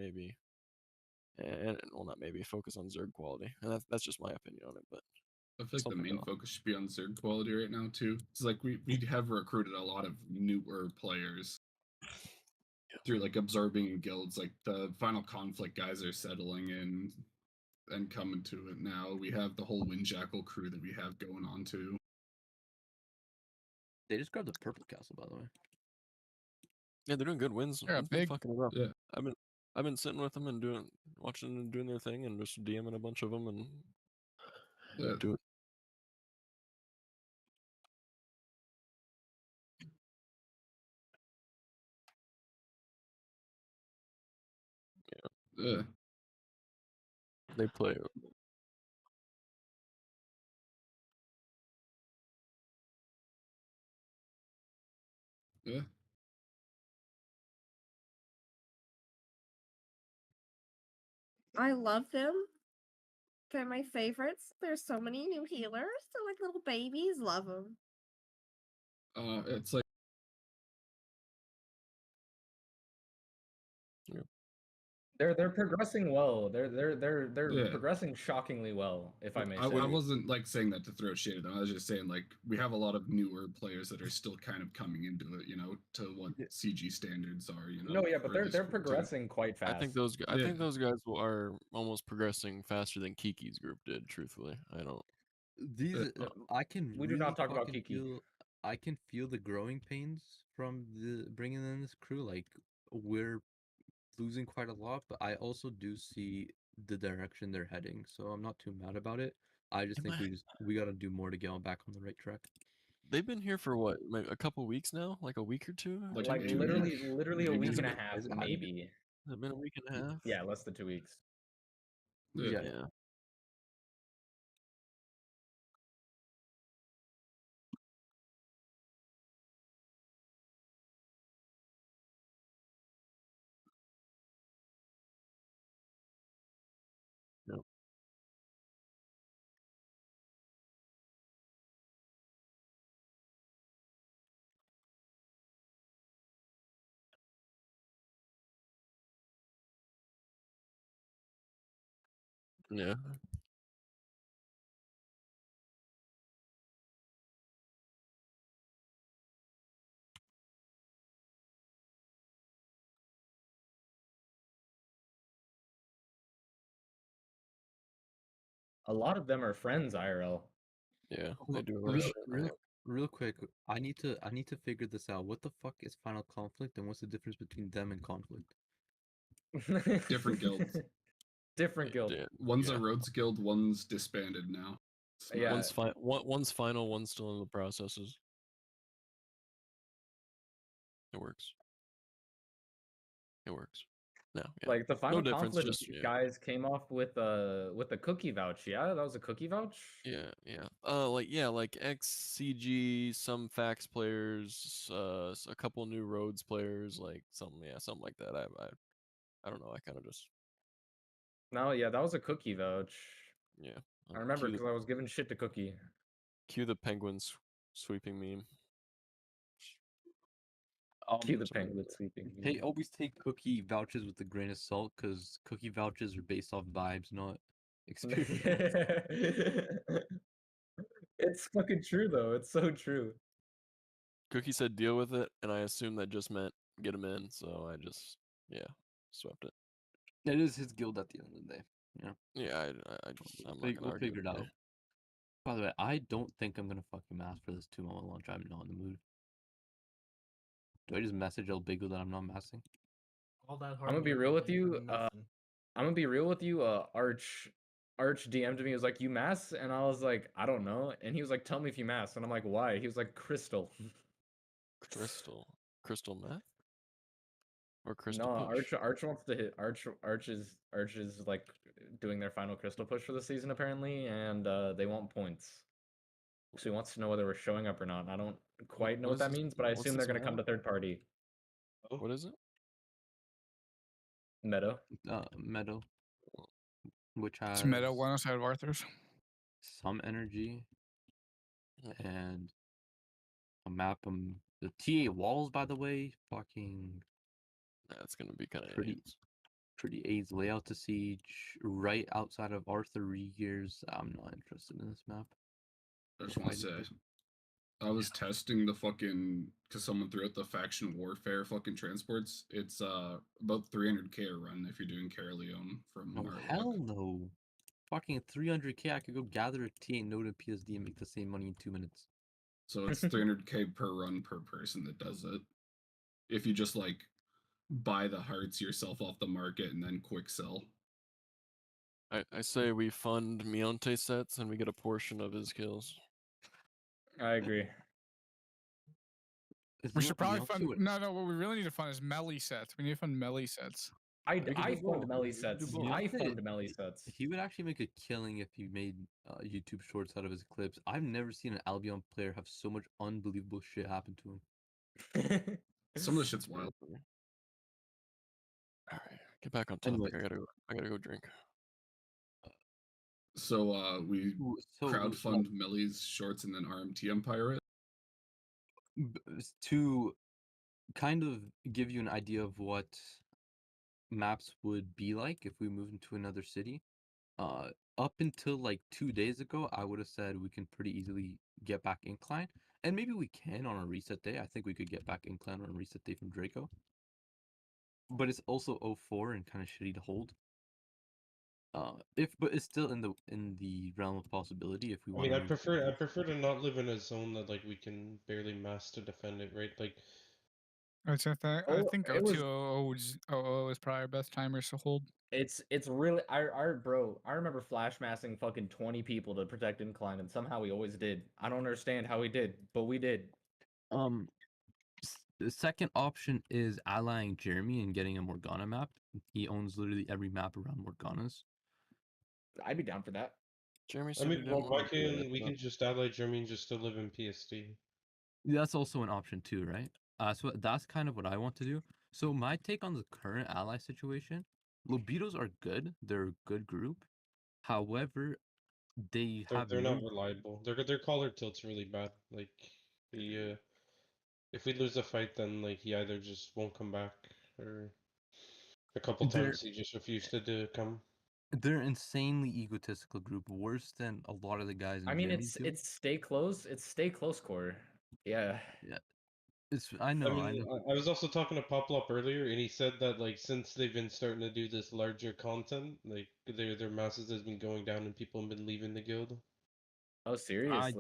well, not maybe, focus on Zerg quality. And that's just my opinion on it. But I feel like the main focus should be on Zerg quality right now too. It's like we have recruited a lot of newer players through like absorbing guilds. Like the Final Conflict guys are settling in and coming to it now. We have the whole Windjackal crew that we have going on too. They just grabbed the purple castle, by the way. Yeah, they're doing good wins. Yeah, big. Fucking it up. Yeah. I've been sitting with them and watching them doing their thing, and just DMing a bunch of them and do it. Yeah. They play. Yeah. I love them. They're my favorites. There's so many new healers. They're like little babies. Love them. It's like. Yeah. They're progressing well. They're Yeah. progressing shockingly well, if I may say. I wasn't like saying that to throw shade at them. I was just saying like we have a lot of newer players that are still kind of coming into it, to what CG standards are, No, yeah, but they're progressing quite fast. I think those guys are almost progressing faster than Kiki's group did. Truthfully, I don't. I can. We do not talk about Kiki. I can feel the growing pains from the bringing in this crew. Like we're losing quite a lot, but I also do see the direction they're heading, so I'm not too mad about it. I just think we got to do more to get on back on the right track. they've been here for what, maybe a couple weeks now, like a week or two. Like Like 2 literally, weeks. literally a Maybe week and a it's- half, Has it maybe. Has it been a week and a half? Yeah, less than 2 weeks. Yeah. Yeah. Yep. Yeah. A lot of them are friends, IRL. Yeah, Hold they up, do a lot of shit. real quick. I need to figure this out. What the fuck is Final Conflict, and what's the difference between them and Conflict? Different guilds. Different guild. Yeah. One's Yeah. a Rhodes guild, one's disbanded now. It's Yeah. not- One's final, one's still in the processes. It works. It works. No, yeah. Like the final difference, conflict just, yeah. guys came off with a cookie vouch. Yeah, that was a cookie vouch. Yeah, yeah. Like XCG, some Fax players, a couple new Rhodes players, like something like that. I don't know. I kind of just No, yeah, that was a cookie vouch. yeah. I remember Cue because I was giving shit to Cookie. the penguins sweeping meme. Cue the penguin sweeping. Hey, always take cookie vouchers with a grain of salt, because cookie vouchers are based off vibes, not experience. It's fucking true though. It's so true. Cookie said deal with it, and I assumed that just meant get him in. So I just swept it. It is his guild at the end of the day. Yeah. Yeah, I'm not gonna We'll argue figure it with out. it. By the way, I don't think I'm gonna fucking mask for this 2-moment launch. I'm not in the mood. Do I just message El Bigo that I'm not masking? All that I'm hard gonna be work real you with did for you. nothing. I'm gonna be real with you. Arch DM'd me. He was like, "You mass?" And I was like, "I don't know." And he was like, "Tell me if you mass." And I'm like, "Why?" He was like, "Crystal." Crystal meth? Or crystal No, push? Arch wants to hit Arch is like doing their final crystal push for the season apparently, and they want points. So he wants to know whether we're showing up or not. I don't quite know what what is that this- means, but I what's assume they're this gonna come map? to third party. What is it? Meadow. Meadow, which It's has Meadow, one outside of Arthur's. some energy and a map. The TA walls, by the way, fucking That's gonna be kind of pretty AIDS layout to siege right outside of Arthur Regears. I'm not interested in this map. I just want to say, I was testing the fucking, because someone threw out the faction warfare fucking transports. It's about 300k a run if you're doing Carleone from No, Marlock. hell no. Fucking 300k, I could go gather a TA node and PSD and make the same money in 2 minutes. So it's 300k per run per person that does it. If you just like buy the hearts yourself off the market and then quick sell. I say we fund Mionte sets and we get a portion of his kills. I agree. We should probably fund. No, what we really need to fund is melee sets. We need to fund melee sets. I We could fund do both. melee We could sets. do both. I Hey, fund melee sets. He would actually make a killing if you made YouTube shorts out of his clips. I've never seen an Albion player have so much unbelievable shit happen to him. Some of the shit's wild. All right, get back on topic. I gotta go drink. So we crowdfund Millie's shorts and then RMT Empire it. To kind of give you an idea of what maps would be like if we moved into another city, up until like 2 days ago, I would have said we can pretty easily get back Incline, and maybe we can on a reset day. I think we could get back Incline on a reset day from Draco, but it's also 04 and kind of shitty to hold. But it's still in the realm of possibility if we want. I prefer to not live in a zone that like we can barely mass to defend it, right? Like I think 0200 is probably our best timers to hold. It's really our bro. I remember flash massing fucking 20 people to protect incline, and somehow we always did. I don't understand how we did, but we did. The second option is allying Jeremy and getting a Morgana map. He owns literally every map around Morganas. I'd be down for that. Jeremy I said mean, he didn't well, why want to do can't that, we but- can just ally Germany and just still live in PSD? That's also an option too, right? So that's kind of what I want to do. So my take on the current ally situation, Lobitos are good. They're a good group. However, they have They're not new. reliable. Their collar tilt's really bad. Like he if we lose a fight, then like he either just won't come back, or a couple They're times he just refused to come. they're insanely egotistical group, worse than a lot of the guys in I mean, Jeremy's guild. it's stay close. It's stay close core. Yeah. Yeah, I know. I mean, I was also talking to Poplop earlier, and he said that like since they've been starting to do this larger content, like their masses has been going down and people have been leaving the guild. Oh, seriously. I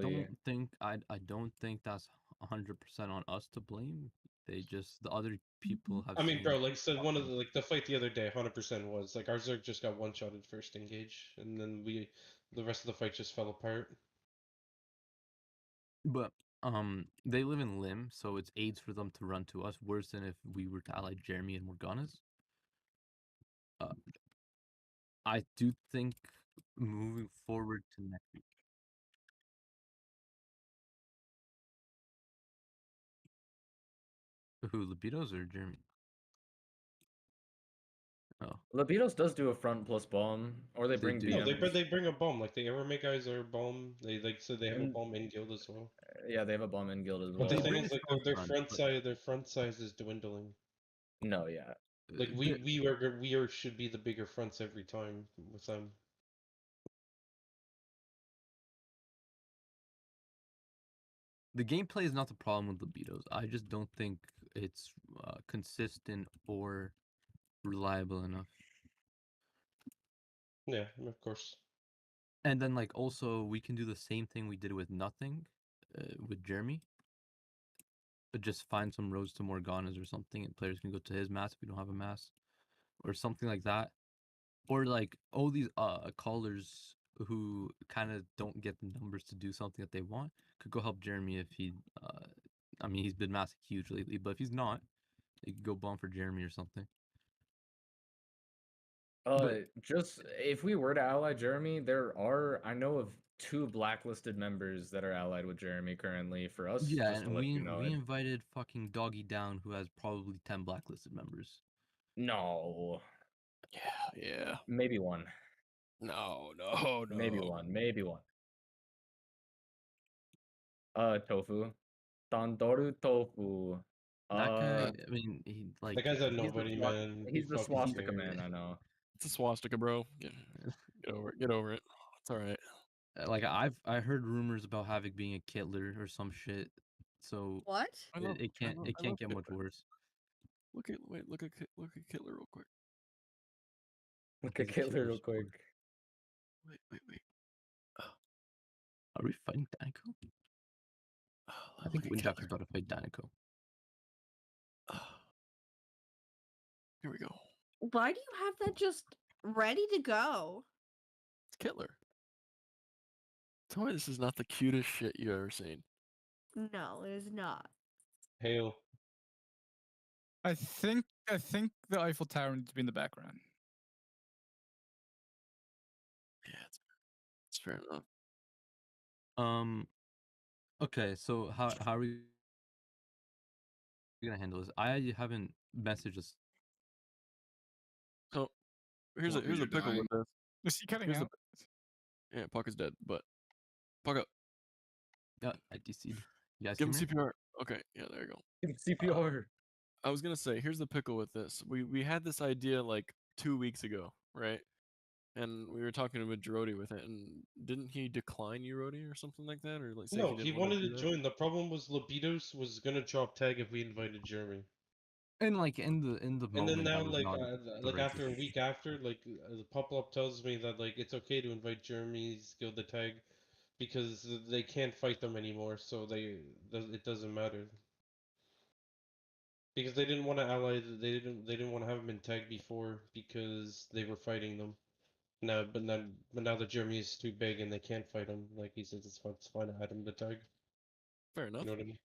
don't think that's 100% on us to blame. They just the other people have I mean, seen. bro, like so one of the fight the other day, 100% was like our Zerg just got one shotted first engage, and then the rest of the fight just fell apart. But they live in Lim, so it's aids for them to run to us worse than if we were to ally Jeremy and Morganas. I do think moving forward to next week. Who, Libidos or Jeremy? Oh, Libidos does do a front plus bomb, or they They bring do. No, BM. they bring a bomb. Like the Aramid guys are a bomb. They like so they have a And- bomb in guild as well. Yeah, they have a bomb in guild as But well. the They thing bring is, like strong their front, front but- side, their front size is dwindling. No, yeah. Like we are should be the bigger fronts every time with them. The gameplay is not the problem with Libidos. I just don't think it's consistent or reliable enough. Yeah, of course. And then, like, also, we can do the same thing we did with nothing, with Jeremy. But just find some roads to Morganas or something, and players can go to his mass if we don't have a mass, or something like that. Or like all these callers who kind of don't get the numbers to do something that they want could go help Jeremy if he. I mean, he's been massing huge lately, but if he's not, they could go bomb for Jeremy or something. Just if we were to ally Jeremy, I know of 2 blacklisted members that are allied with Jeremy currently. For us, Yeah, just to and let we you know we it. invited fucking Doggy Down, who has probably 10 blacklisted members. No, Yeah. maybe 1. No. Maybe 1. Maybe 1. Tofu. Tandoru Tofu. That guy, I mean, he like That guy's a he's the nobody, swast- man. He's the fucking swastika scared. man, I know. It's a swastika, bro. Get over it. Get over it. It's all right. like I heard rumors about Havoc being a Kittler or some shit. So What? it can't get much worse. Look at Kittler real quick. Look at He's a Kittler Kittler real sport. quick. Wait. Are we fighting Danico? I think Windjack is about to fight Danico. Here we go. Why do you have that just ready to go? It's Kittler. Tell me this is not the cutest shit you ever seen. No, it is not. Hail. I think the Eiffel Tower needs to be in the background. Yeah, it's fair enough. Okay, so how are we gonna handle this? I haven't messaged us. So here's What, a you're pickle dying? with this. Is he cutting Here's out? Yeah, Puck is dead, but Puck up. Yeah, I DC'd. You guys Give him hear me? CPR. Okay, yeah, there you go. CPR. I was gonna say, here's the pickle with this. We had this idea like 2 weeks ago, right? And we were talking with Jirodi with it, and didn't he decline you, Rodi, or something like that, or like say No, he he didn't want wanted do to that? join. The problem was Libidos was gonna drop tag if we invited Jeremy. And like in the And then moment, now, that was like, not the right after a decision. week after, like, the pop-up tells me that like it's okay to invite Jeremy's guild to tag because they can't fight them anymore, so it doesn't matter. Because they didn't want to ally. They didn't want to have him in tag before because they were fighting them. But now that Jeremy is too big and they can't fight him, like he says, it's fine to add him to tag. Fair enough. You know what I mean?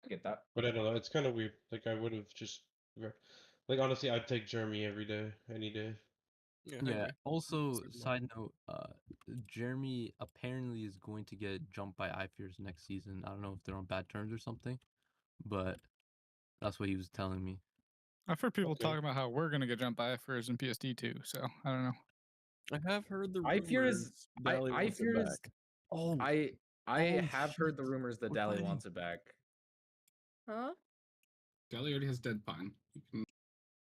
I get that. But I don't know. It's kind of weird. Like I would have just, like honestly, I'd take Jeremy every day, any day. Yeah. Yeah. Also, side note, Jeremy apparently is going to get jumped by iFears next season. I don't know if they're on bad terms or something, but that's what he was telling me. I've heard people talking about how we're gonna get jumped by iFears and PSD too. So I don't know. I have heard the iFears. Dally wants it iFears. back. Oh, I have heard the rumors that Dally wants it back. Huh? Dally already has Dead Pine.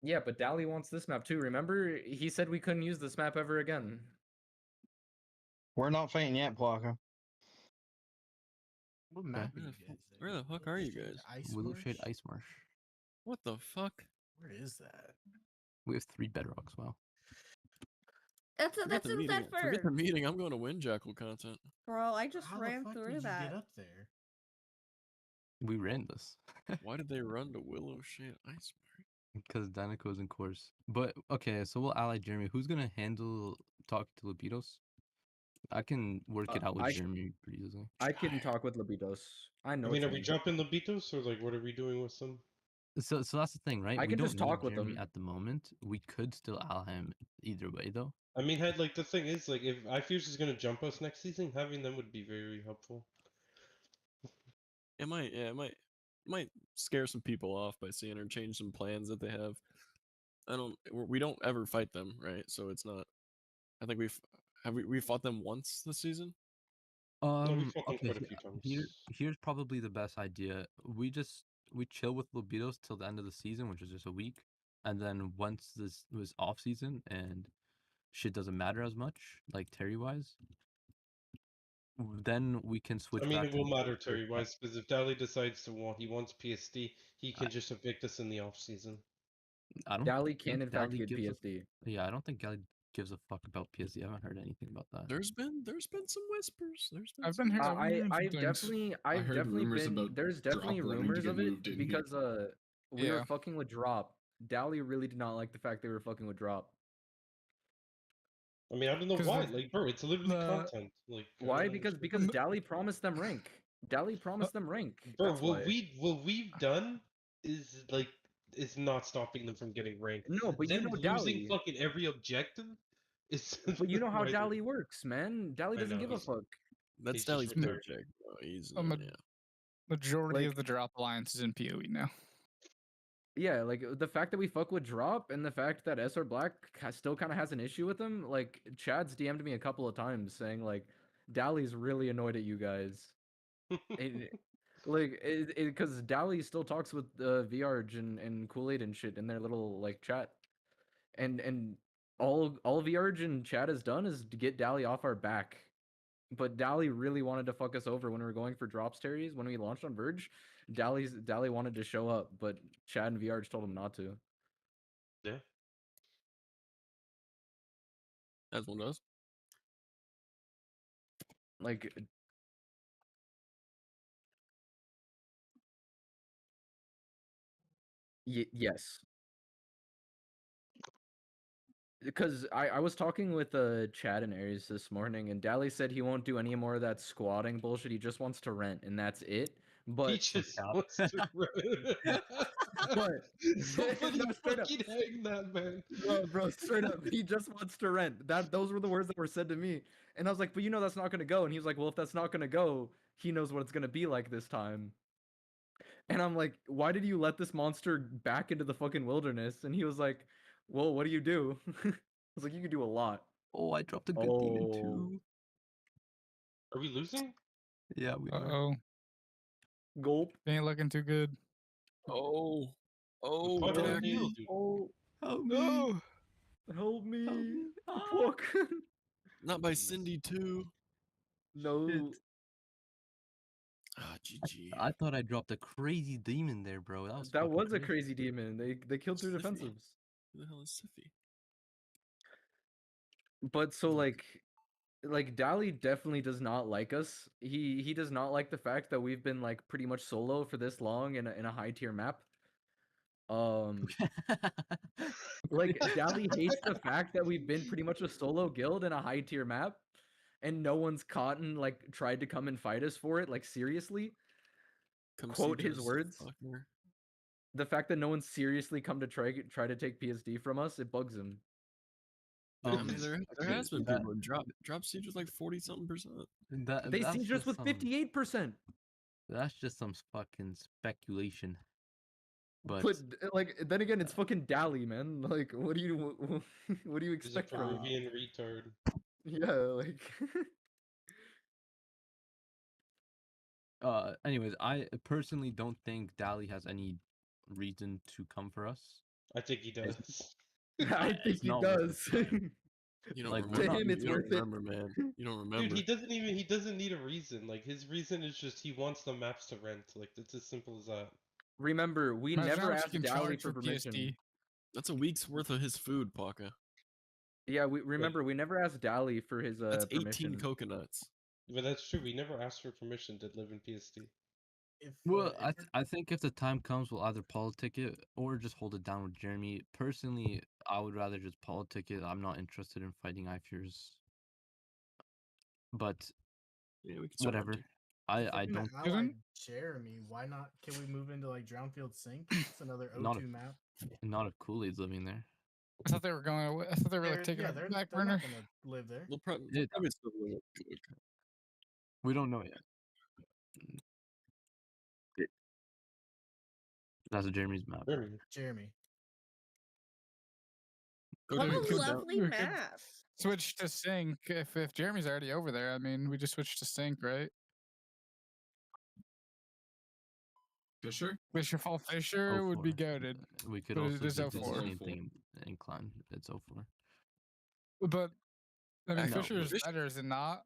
Yeah, but Dally wants this map too. Remember, he said we couldn't use this map ever again. We're not fighting yet, Plaka. What map are you guys? Where the fuck are you guys? Willowshade Ice Marsh. What the fuck? Where is that? We have 3 bedrocks. Wow. That's Forget the in meeting. that Forget the first. meeting. I'm going to Windjackal content. Bro, I just How ran the fuck through did that. you get up there? We ran this. Why did they run to Willowshade Ice Marsh? Because Danico's in course. But okay, so we'll ally Jeremy. Who's gonna handle talking to Libidos? I can work it out with Jeremy pretty easily. I can talk with Libidos. I know. I mean, are we jumping Libidos or like what are we doing with them? So that's the thing, right? I we can don't just talk need with Jeremy them at the moment. We could still ally him either way, though. I mean, like the thing is, like if iFears is gonna jump us next season, having them would be very helpful. It might, yeah, it might scare some people off by seeing her change some plans that they have. We don't ever fight them, right? So it's not. I think we fought them once this season. No, we fought them Okay. quite a few times. Here's probably the best idea. We chill with Libidos till the end of the season, which is just a week, and then once this was off season and shit doesn't matter as much, like Terry wise, then we can switch. I mean, back it will to matter Terry wise because if Dally decides he wants PSD, he can just evict us in the off season. I don't. Dally can in fact Dally get gives PSD. Yeah, I don't think Dally gives a fuck about PSD. I haven't heard anything about that. There's been some whispers. I've been hearing. I've definitely been. There's definitely rumors of it because we were fucking with Drop. Dally really did not like the fact they were fucking with Drop. I mean, I don't know why. Like, bro, it's literally content. Like, why? Because Dally promised them rank. Dally promised them rank. Bro, That's what why. we've done is like is not stopping them from getting ranked. No, but them you know losing Dally. fucking every objective is. But you know how right Dally works, man. Dally doesn't give a fuck. That's Dally's project, bro. He's Majority of the Drop Alliance is in PoE now. Yeah, like the fact that we fuck with Drop and the fact that SR Black still kind of has an issue with him. Like Chad's DM'd me a couple of times saying like, Dally's really annoyed at you guys. Because Dally still talks with VRG and Kool-Aid and shit in their little like chat, and all VRG and chat has done is to get Dally off our back. But Dally really wanted to fuck us over when we were going for drops Terry's when we launched on Verge. Dally wanted to show up, but Chad and VR just told him not to. Yeah. As one does. Like yes. Because I was talking with Chad and Aries this morning, and Dally said he won't do any more of that squatting bullshit. He just wants to rent, and that's it. But he just wants to rent. But somebody no, fucking hang that man. Bro, straight up, he just wants to rent. Those were the words that were said to me, and I was like, but you know that's not gonna go. And he was like, well, if that's not gonna go, he knows what it's gonna be like this time. And I'm like, why did you let this monster back into the fucking wilderness? And he was like, well, what do you do? I was like, you can do a lot. Oh, I dropped a good demon too. Are we losing? Yeah, we are. Uh-oh. Gulp. Ain't looking too good. Oh. Oh, Help me. Oh, help me. No. Help me. Help me. Fuck. Not by Cindy too. No. Shit. Ah, GG. I thought I dropped a crazy demon there, bro. That was a crazy demon. They killed through Siffy. defensives. Who the hell is Siffy? But so like Dally definitely does not like us. He does not like the fact that we've been like pretty much solo for this long in a high tier map. Like Dally hates the fact that we've been pretty much a solo guild in a high tier map, and no one's caught and like tried to come and fight us for it. Like seriously, quote his words. The fact that no one's seriously come to try to take PSD from us, it bugs him. I mean, there has been people who drop siege with like 40-something%. They siege us with 58%. That's just some fucking speculation. But like then again, it's fucking Dally, man. Like, what do you expect He's a from Peruvian retard? Yeah, like. Anyways, I personally don't think Dally has any reason to come for us. I think he does. I think he does. You don't Like, remember. to him, it's you don't worth it. remember, man. You don't remember. Dude, he doesn't need a reason. Like his reason is just he wants the maps to rent. Like it's as simple as that. Remember, we Imagine how never much asked you can Dally charge for permission. PSD. That's a week's worth of his food, Paka. Yeah, we never asked Dally for his That's 18 permission. coconuts. But that's true. We never asked for permission to live in PSD. Well, I think if the time comes, we'll either politic it or just hold it down with Jeremy. Personally, I would rather just politic it. I'm not interested in fighting IFears. But yeah, we can whatever. I don't. Allied Jeremy, why not? Can we move into like Drownfield Sink? It's another O2 map. Not if Kool-Aid's living there. I thought they were going away. I thought they were like taking a back they're burner. not gonna live there. They'll probably still live. We don't know yet. That's Jeremy's map. Jeremy. What We a could- lovely we could map. Switch to Sync if Jeremy's already over there. I mean, we just switch to Sync, right? Fisher? Fisher Fall Fisher would be goaded. We could but also it is do the 04. same thing in Clan. It's 04. But I mean, No, Fisher is Fish- better, is it not?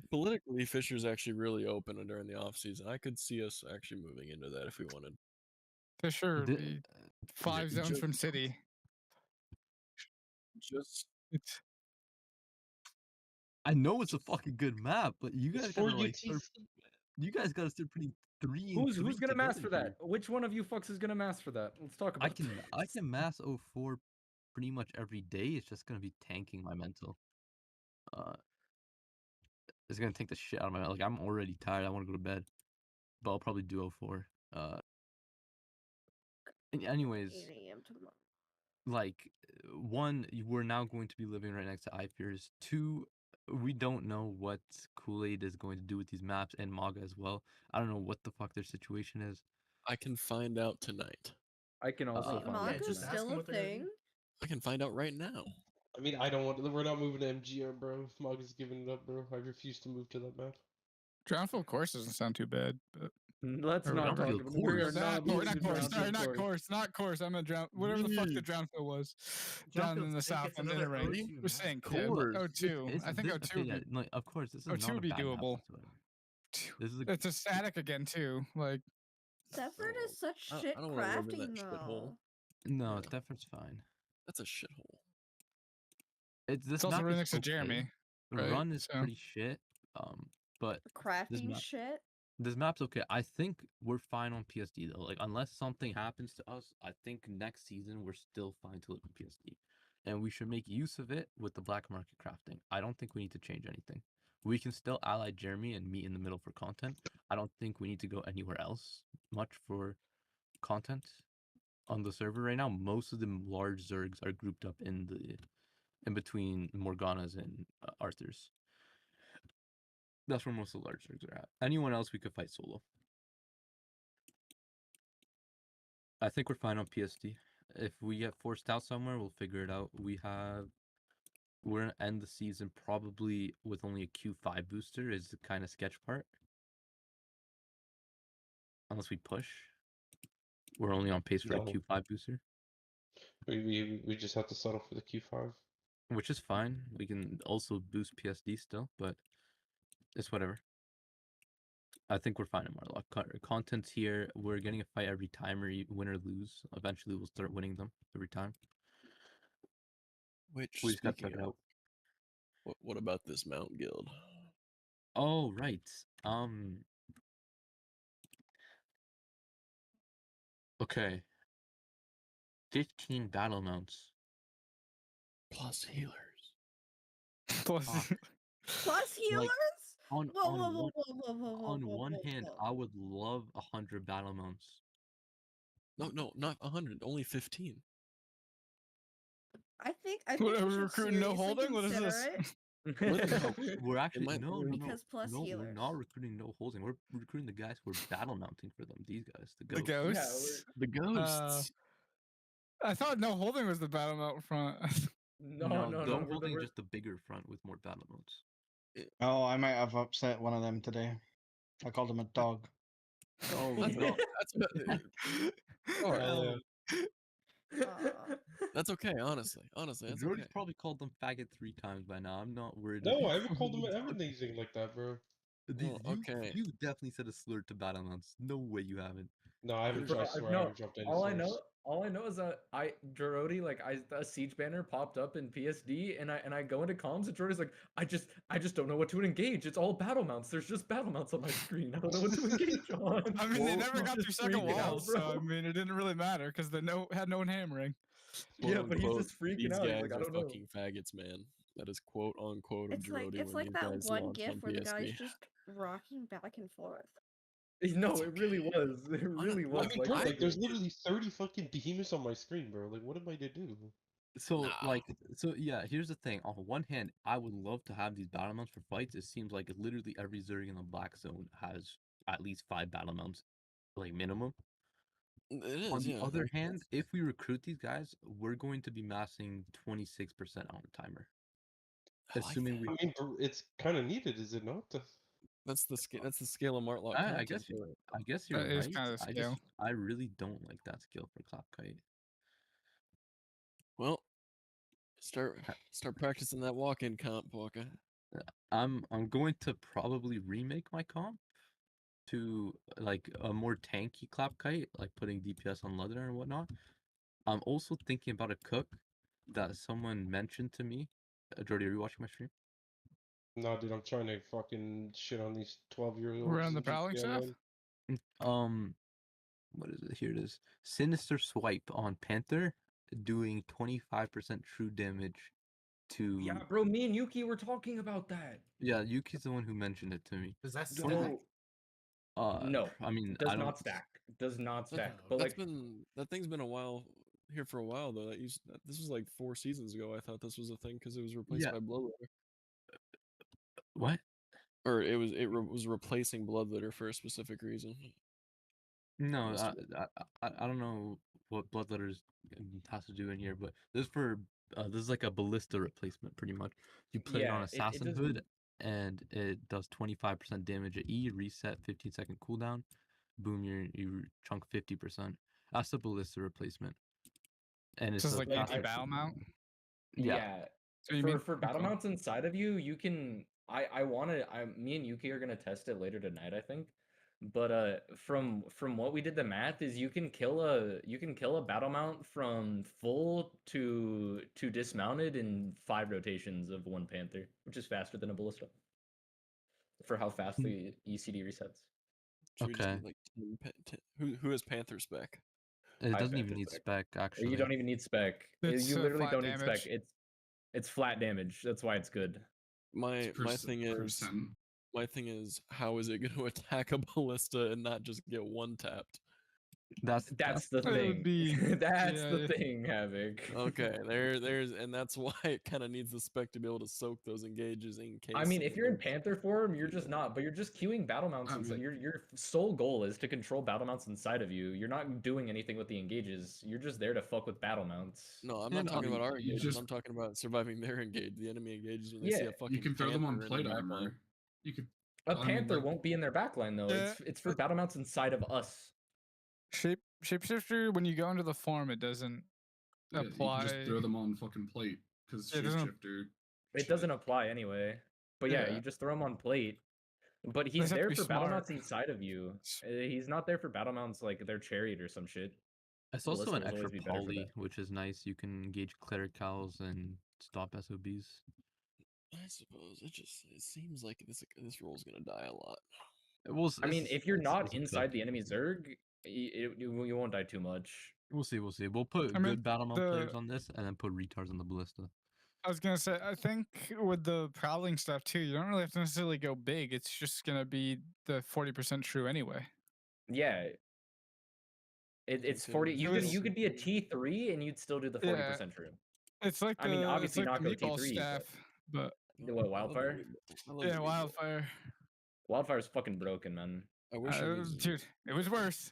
Politically, Fisher's actually really open during the off season. I could see us actually moving into that if we wanted. Fisher would be 5 zones just- from City. Just I know it's a fucking good map, but you guys It's for gotta like UTC. you guys gotta start putting 3 and Who's 3 gonna mass for together that? Which one of you fucks is gonna mass for that? Let's talk about I can mass 04 pretty much every day. It's just gonna be tanking my mental. It's gonna take the shit out of my, like, I'm already tired. I want to go to bed, but I'll probably do 04. Anyways, 8 a.m. tomorrow. like, one, we're now going to be living right next to IFears. 2, we don't know what Kool-Aid is going to do with these maps, and Maga as well. I don't know what the fuck their situation is. I can find out tonight. I can also Wait, find out Maga's tonight. still a thing? I can find out right now. I mean, I don't want. We're not moving to MGR, bro. If Mog is giving it up, bro. I refuse to move to that map. Drownfield Course doesn't sound too bad, but Let's or not talk whatever. about. We are not Or moving not to course. Sorry, Drownfield not Course. course. Not course. I'm a drown. Whatever the fuck the Drownfield was, down in the Drownfield's south it's on the another inner range. O2 We're map. saying Course. O2. I think O2 would be. like, of course, this is O2 not a would be bad map doable. whatsoever. This is It's a static again too. Like Zephyr is such I shit don't wanna live in that crafting shithole. though. no, Yeah. Thetford's fine. That's a shithole. This also map right is next to okay. Jeremy. The right? run is So- pretty shit. But Crafting map- shit. this map's okay. I think we're fine on PSD though. Like, unless something happens to us, I think next season we're still fine to live in PSD, and we should make use of it with the black market crafting. I don't think we need to change anything. We can still ally Jeremy and meet in the middle for content. I don't think we need to go anywhere else much for content on the server right now. Most of the large Zergs are grouped up in between Morganas and Arthurs. That's where most of the large Zergs are at. Anyone else we could fight solo. I think we're fine on PSD. If we get forced out somewhere, we'll figure it out. We're gonna end the season probably with only a Q5 booster is the kind of sketch part. Unless we push. We're only on pace for a No. Q5 booster. We just have to settle for the Q5. Which is fine. We can also boost PSD still, but it's whatever. I think we're fine in Marlock. Content's here. We're getting a fight every time, or win or lose. Eventually, we'll start winning them every time. Which, We just got to speaking check it of, out. what about this Mount Guild? Oh, right. Okay. 15 battle mounts. Plus healers. Plus, Plus healers? On Whoa, on whoa, whoa, one whoa, whoa, whoa, whoa, on whoa, one whoa, hand, whoa. I would love 100 battle mounts. No, not 100. Only 15. I think what are we we should recruiting? No seriously holding? What is consider this? it. No, we're actually might- no, Because plus no, we're healers. not recruiting no holding. We're recruiting the guys who are battle mounting for them. These guys, the The ghosts. ghosts. The ghosts. I thought no holding was the battle mount front. No, don't we're holding we're- just the bigger front with more battle mounts. Oh, I might have upset one of them today. I called him a dog. Oh no, Hell yeah. that's okay. Honestly, that's Jordy's okay. probably called them faggot 3 times by now. I'm not worried. No, I haven't called him anything like that, bro. Okay. You definitely said a slur to battle mounts. No way you haven't. No, I haven't. Bro, I swear, I no, haven't dropped any. all I slurs. know, all I know is that Jorody, like a siege banner popped up in PSD, and I go into comms, and Jorody's like, I just don't know what to engage. It's all battle mounts. There's just battle mounts on my screen. I don't know what to engage on. I mean, they never got Just through second freaking out, wall, so bro. I mean, it didn't really matter because they had no one hammering. Yeah, but he's Quote, just freaking these out. He's guys like, I are don't know. fucking faggots, man. That is quote unquote of It's like Jorody when that these guys one launched gif on where the guy's PSD. just rocking back and forth. No, it really was. It really I was. mean, bro, like, there's literally 30 fucking behemoths on my screen, bro. Like, what am I to do? So yeah, here's the thing. On one hand, I would love to have these battle mounts for fights. It seems like literally every Zerg in the black zone has at least 5 battle mounts, like minimum. It is, On the yeah. other hand, if we recruit these guys, we're going to be massing 26% on the timer. Assuming we. I mean, bro, it's kind of needed, is it not? That's the scale of Martlock. I guess you're That is right. kinda scale. I really don't like that skill for Clapkite. Well, start practicing that walk-in comp, Walker. I'm going to probably remake my comp to like a more tanky Clapkite, like putting DPS on Leather and whatnot. I'm also thinking about a cook that someone mentioned to me. Jordy, are you watching my stream? No, dude, I'm trying to fucking shit on these 12-year-olds. We're on the prowling staff? What is it? Here it is. Sinister Swipe on Panther, doing 25% true damage to. Yeah, bro, me and Yuki were talking about that. Yeah, Yuki's the one who mentioned it to me. Does that So, stack? no, I mean, does I don't. not stack. Does not stack. But But like, that thing's been a while here for a while though. This was like 4 seasons ago. I thought this was a thing because it was replaced by Bloodletter. What? Or it was replacing Bloodletter for a specific reason. No, I don't know what Bloodletters has to do in here, but this is like a ballista replacement, pretty much. You play it on Assassin Hood, and it does 25% damage at E, reset 15-second cooldown, boom, you chunk 50%. That's the ballista replacement. And it's just like anti-battle mount. Yeah. So for battle mounts inside of you, you can. Me and Yuki are gonna test it later tonight, I think. But from what we did the math is you can kill a battle mount from full to dismounted in 5 rotations of 1 Panther, which is faster than a ballista. For how fast the ECD resets. Should we just get, like, 10 who has Panther spec? It doesn't even need spec, actually. You don't even need spec. You literally don't need spec. It's flat damage. That's why it's good. My thing is, how is it going to attack a ballista and not just get one tapped? That's the thing. That's the thing, Havoc. Okay, and that's why it kind of needs the spec to be able to soak those engages in case. I mean, if you're in Panther form, you're just not, but you're just queuing battle mounts. Your sole goal is to control battle mounts inside of you. You're not doing anything with the engages. You're just there to fuck with battle mounts. No, I'm not talking about our engages. I'm talking about surviving their engage, the enemy engages when they see a fucking. You can throw them on plate backline. armor. You could. A Panther won't be in their backline though. Yeah. It's for battle mounts inside of us. Shapeshifter, when you go into the form, it doesn't apply. You can just throw them on fucking plate because Shapeshifter. It doesn't apply anyway. But yeah, you just throw him on plate. But he's there for battle mounts inside of you. He's not there for battle mounts like they're chariot or some shit. It's also an extra poly, which is nice. You can engage clericals and stop SOBs. I suppose it seems like this role's gonna die a lot. I mean, if you're not inside the enemy Zerg, you won't die too much. We'll see. We'll see. We'll put good Battlemount players on this, and then put retards on the ballista. I was gonna say, I think with the prowling stuff too, you don't really have to necessarily go big. It's just gonna be the 40% true anyway. Yeah. It's 40. You could be a T3 and you'd still do the 40% true. It's like I mean, obviously not the go meatball T3, staff, but what, Wildfire? Yeah, Wildfire. Wildfire's fucking broken, man. I wish it was, dude. It was worse.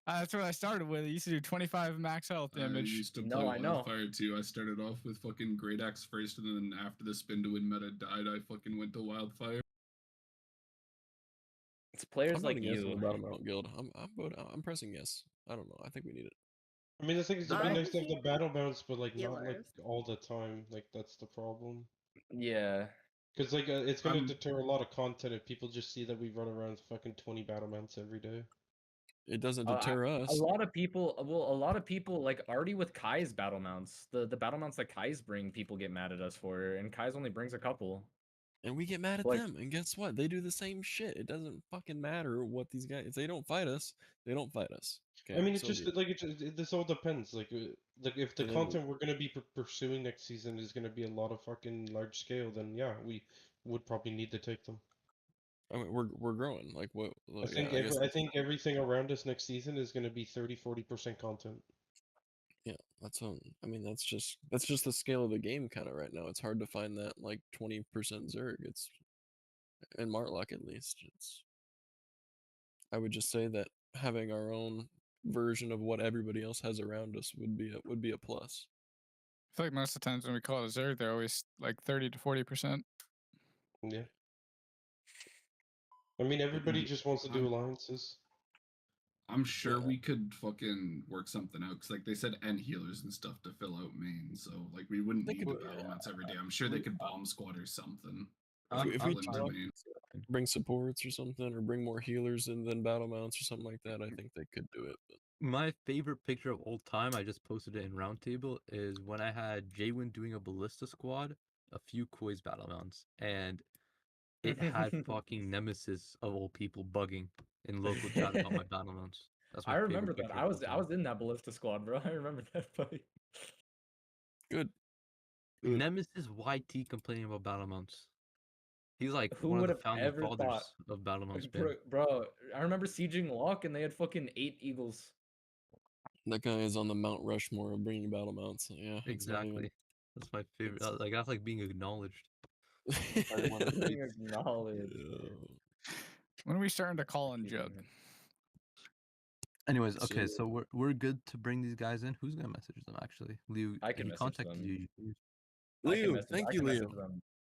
That's what I started with. I used to do 25 max health damage. I used to play Wildfire too. I started off with fucking Great Axe first, and then after the spin to win meta died, I fucking went to Wildfire. It's players I'm like yes you. on the Battlemount guild. I'm pressing yes. I don't know. I think we need it. I mean, the thing is, it'd be nice to have the battle mounts, but like not like all the time. Like that's the problem. Yeah. Because like it's gonna deter a lot of content if people just see that we run around with fucking 20 battle mounts every day. It doesn't deter us. A lot of people, like already with Kai's battle mounts, the battle mounts that Kai's bring, people get mad at us for, and Kai's only brings a couple. And we get mad at them, and guess what? They do the same shit. It doesn't fucking matter what these guys. If they don't fight us, they don't fight us. Okay, I mean, it's just like this all depends. Like if the content we're gonna be pursuing next season is gonna be a lot of fucking large scale, then yeah, we would probably need to take them. I mean, we're growing. Like what? I think everything around us next season is gonna be 30-40% content. Yeah, that's I mean, that's just the scale of the game kind of right now. It's hard to find that like 20% Zerg. It's in Martlock at least. I would just say that having our own version of what everybody else has around us would be a plus. I feel like most of the times when we call it a Zerg, they're always like 30 to 40%. Yeah. I mean, everybody just wants to do alliances. I'm sure we could fucking work something out, because like they said end healers and stuff to fill out main, so like we wouldn't need the battle mounts every day. I'm sure they could bomb squad or something. If we bring supports or something, or bring more healers and then battle mounts or something like that, I think they could do it. But my favorite picture of old time, I just posted it in Roundtable, is when I had Jaywin doing a ballista squad, a few Koi's battle mounts, and it had fucking Nemesis of old people bugging in local chat about my battle mounts. That's my I remember favorite that. picture I was in that ballista squad, bro. I remember that fight. Good. Nemesis YT complaining about battle mounts. He's like Who one of would the have founding ever fathers thought of battle mount spin. Bro, I remember sieging Lock and they had fucking 8 eagles. that guy is on the Mount Rushmore of bringing battle mounts. Yeah, Exactly. That's my favorite. Like that's like being acknowledged. Being acknowledged. When are we starting to call in Jug? Anyways, okay, so we're good to bring these guys in. Who's gonna message them actually? Leo, I can he message contacted them. you. Leo, thank you, Leo.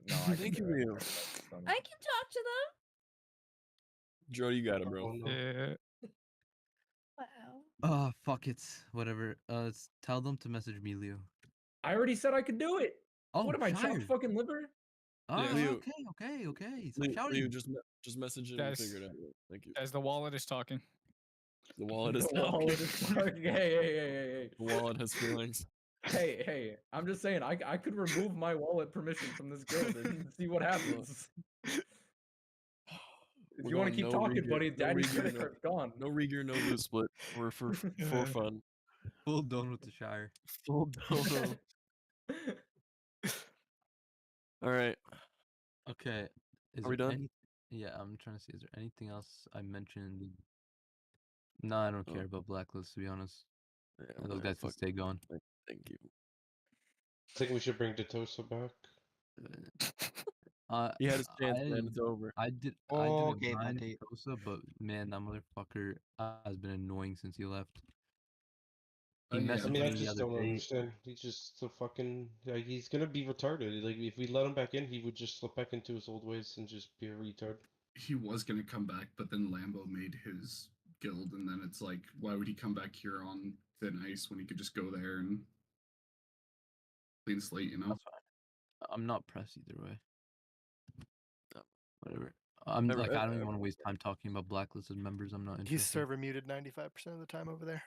No, I thank you, Leo. I can talk to them. Joe, you got it, bro. Yeah. Wow. Oh fuck it, whatever. Tell them to message me, Leo. I already said I could do it. Oh, what am I, chopped fucking liver? Oh, Yeah, Leo. Okay. Leo, just message it and figure it out. Thank you. As the wallet is talking. The wallet is The wallet is talking. Hey. The wallet has feelings. Hey, I'm just saying, I could remove my wallet permission from this guild and see what happens. If you want to keep talking, buddy, daddy's credit card's gone. No Rieger, no blue split. We're for fun. Full done with the Shire. Full dono. All right. Okay. Are we done? Yeah, I'm trying to see. Is there anything else I mentioned? No, I don't care about Blacklist, to be honest. Yeah, those guys can stay gone. Thank you. I think we should bring Detosa back. He had his chance, man. It's over. I didn't mind Detosa, but man, that motherfucker has been annoying since he left. He messaged me I the just other don't day. understand. He's just so fucking. He's gonna be retarded. Like if we let him back in, he would just slip back into his old ways and just be a retard. He was gonna come back, but then Lambo made his guild, and then it's like, why would he come back here on thin ice when he could just go there and clean slate? You know. That's fine. I'm not pressed either way. Whatever. I'm like, I don't even want to waste time talking about blacklisted members. I'm not interested. He's server muted 95% of the time over there.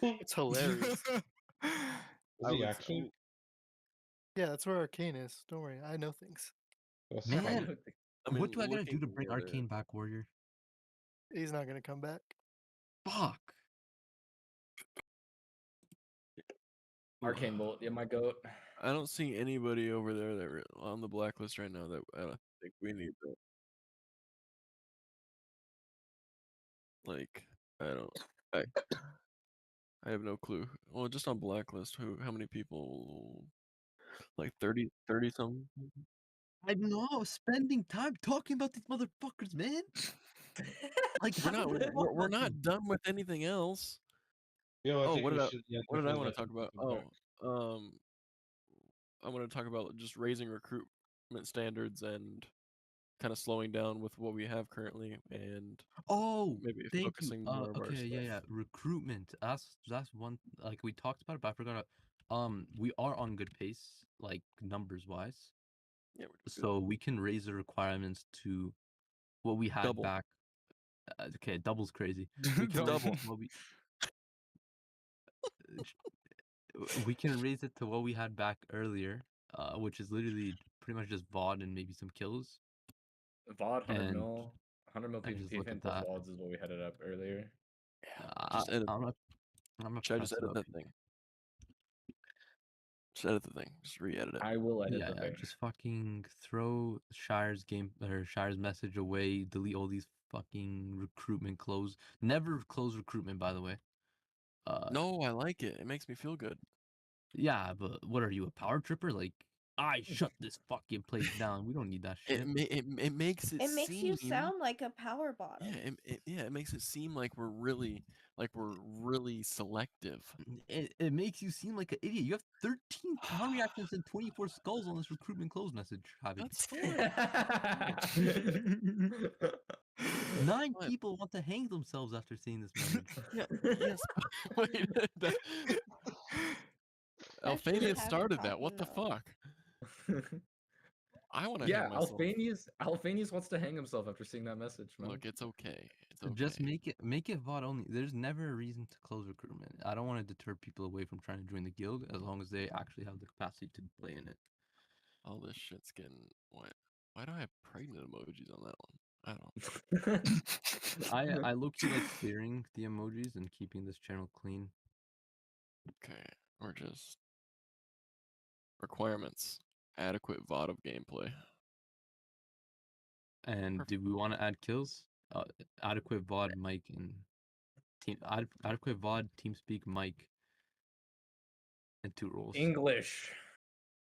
It's hilarious. Is he actually? Yeah, that's where Arcane is. Don't worry, I know things. Man, I mean, what do I gotta do to bring together. Arcane back, Warrior? He's not gonna come back. Fuck. Arcane Bolt, yeah, my goat. I don't see anybody over there that on the blacklist right now that I don't think we need to. Like, I don't. I have no clue. Well, just on blacklist, how many people? Like 30 something. I know. I was spending time talking about these motherfuckers, man. Like We're not done with anything else. Yo, I Oh, think what we did I should. Yeah, what did I definitely want to let talk him about? come back. I want to talk about just raising recruitment standards and kind of slowing down with what we have currently and Oh, maybe thank you. focusing more of our Okay, stuff. yeah. Recruitment. That's one. Like we talked about it, but I forgot. We are on good pace, like numbers wise. Yeah, we're doing So we can raise the requirements to what we had Double. back. Okay, double's crazy. We can raise Double. it to what we can raise it to what we had back earlier, which is literally pretty much just VOD and maybe some kills. VOD 100 And mil, 100 mil and just PvP look fan at plus that. VODs is what we headed up earlier. Just edit. I'm not Should I just press it edit up that here. thing? Just edit the thing. Just re-edit it. I will edit Yeah, the thing. just fucking throw Shire's message away. Delete all these fucking recruitment close. Never close recruitment, by the way. No, I like it. It makes me feel good. Yeah, but what are you, a power tripper? Like, I shut this fucking place down. We don't need that shit. It makes it. It makes you seem- sound like a power bottom. Yeah, it makes it seem like we're really selective. It makes you seem like an idiot. You have 13 power reactions and 24 skulls on this recruitment close message, Javi. That's fine. 9 people want to hang themselves after seeing this message. Yeah, yes. Wait, Alphania started that. What the fuck? I want to Yeah, hang myself. Alphanius wants to hang himself after seeing that message, man. Look, it's okay. It's okay. Just make it VOD only. There's never a reason to close recruitment. I don't want to deter people away from trying to join the guild as long as they actually have the capacity to play in it. All this shit's getting what? Why do I have pregnant emojis on that one? I don't. I low-key like clearing the emojis and keeping this channel clean. Okay, we're just requirements. Adequate VOD of gameplay. And do we want to add kills? Adequate VOD mic and team adequate VOD TeamSpeak mic and 2 roles. English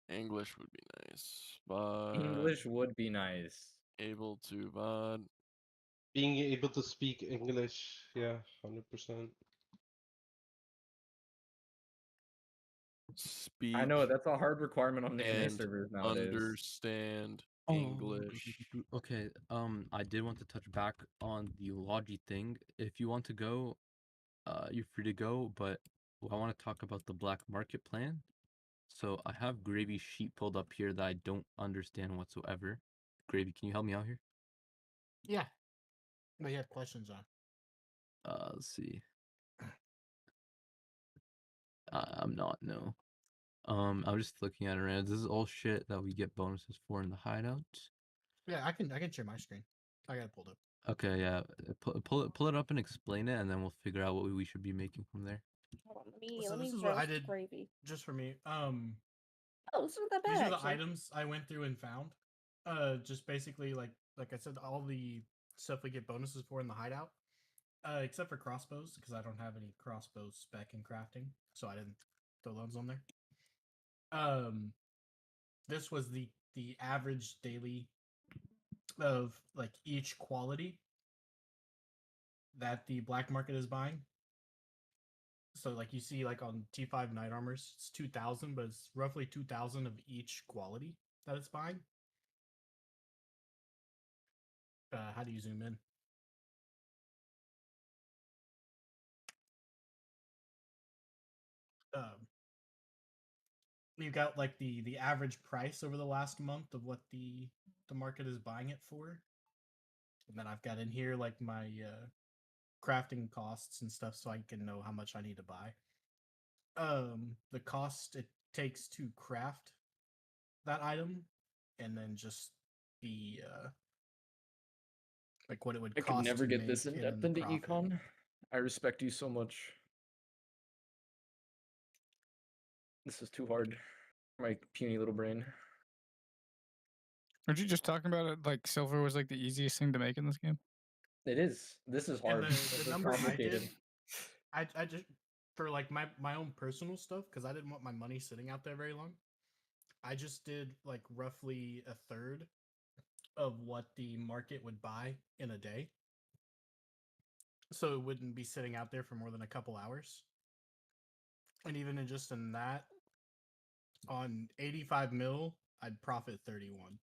would be nice. But English would be nice. Able to VOD. Being able to speak English, yeah, 100%. Speak. I know that's a hard requirement on the NA and servers nowadays. Understand English. Okay, I did want to touch back on the Logi thing. If you want to go, you're free to go, but I want to talk about the black market plan. So I have Gravy's sheet pulled up here that I don't understand whatsoever. Gravy, can you help me out here? Yeah. But you have questions on. Let's see. I'm not, no. I'm just looking at it right now. This is all shit that we get bonuses for in the hideout. Yeah, I can share my screen. I got it pulled up. Okay, yeah. Pull it up and explain it, and then we'll figure out what we should be making from there. Hold on, So let me this is what I roast did Gravy. just for me. Oh, it's not that bad. These are the actually. items I went through and found. Just basically like I said, all the stuff we get bonuses for in the hideout. Except for crossbows, because I don't have any crossbow spec in crafting, so I didn't throw those on there. This was the average daily of like each quality that the black market is buying. So like you see like on T5 Night Armors, it's 2,000, but it's roughly 2,000 of each quality that it's buying. How do you zoom in? You've got like the average price over the last month of what the market is buying it for, and then I've got in here like my crafting costs and stuff, so I can know how much I need to buy. The cost it takes to craft that item, and then just the like what it would cost. I could never to get this make in and depth then the into profit. econ. I respect you so much. This is too hard for my puny little brain. Aren't you just talking about it like silver was like the easiest thing to make in this game? It is. This is hard. And This the is number I complicated. did, I just for like my own personal stuff because I didn't want my money sitting out there very long. I just did like roughly a third of what the market would buy in a day, so it wouldn't be sitting out there for more than a couple hours. And even in that, on 85 mil, I'd profit 31.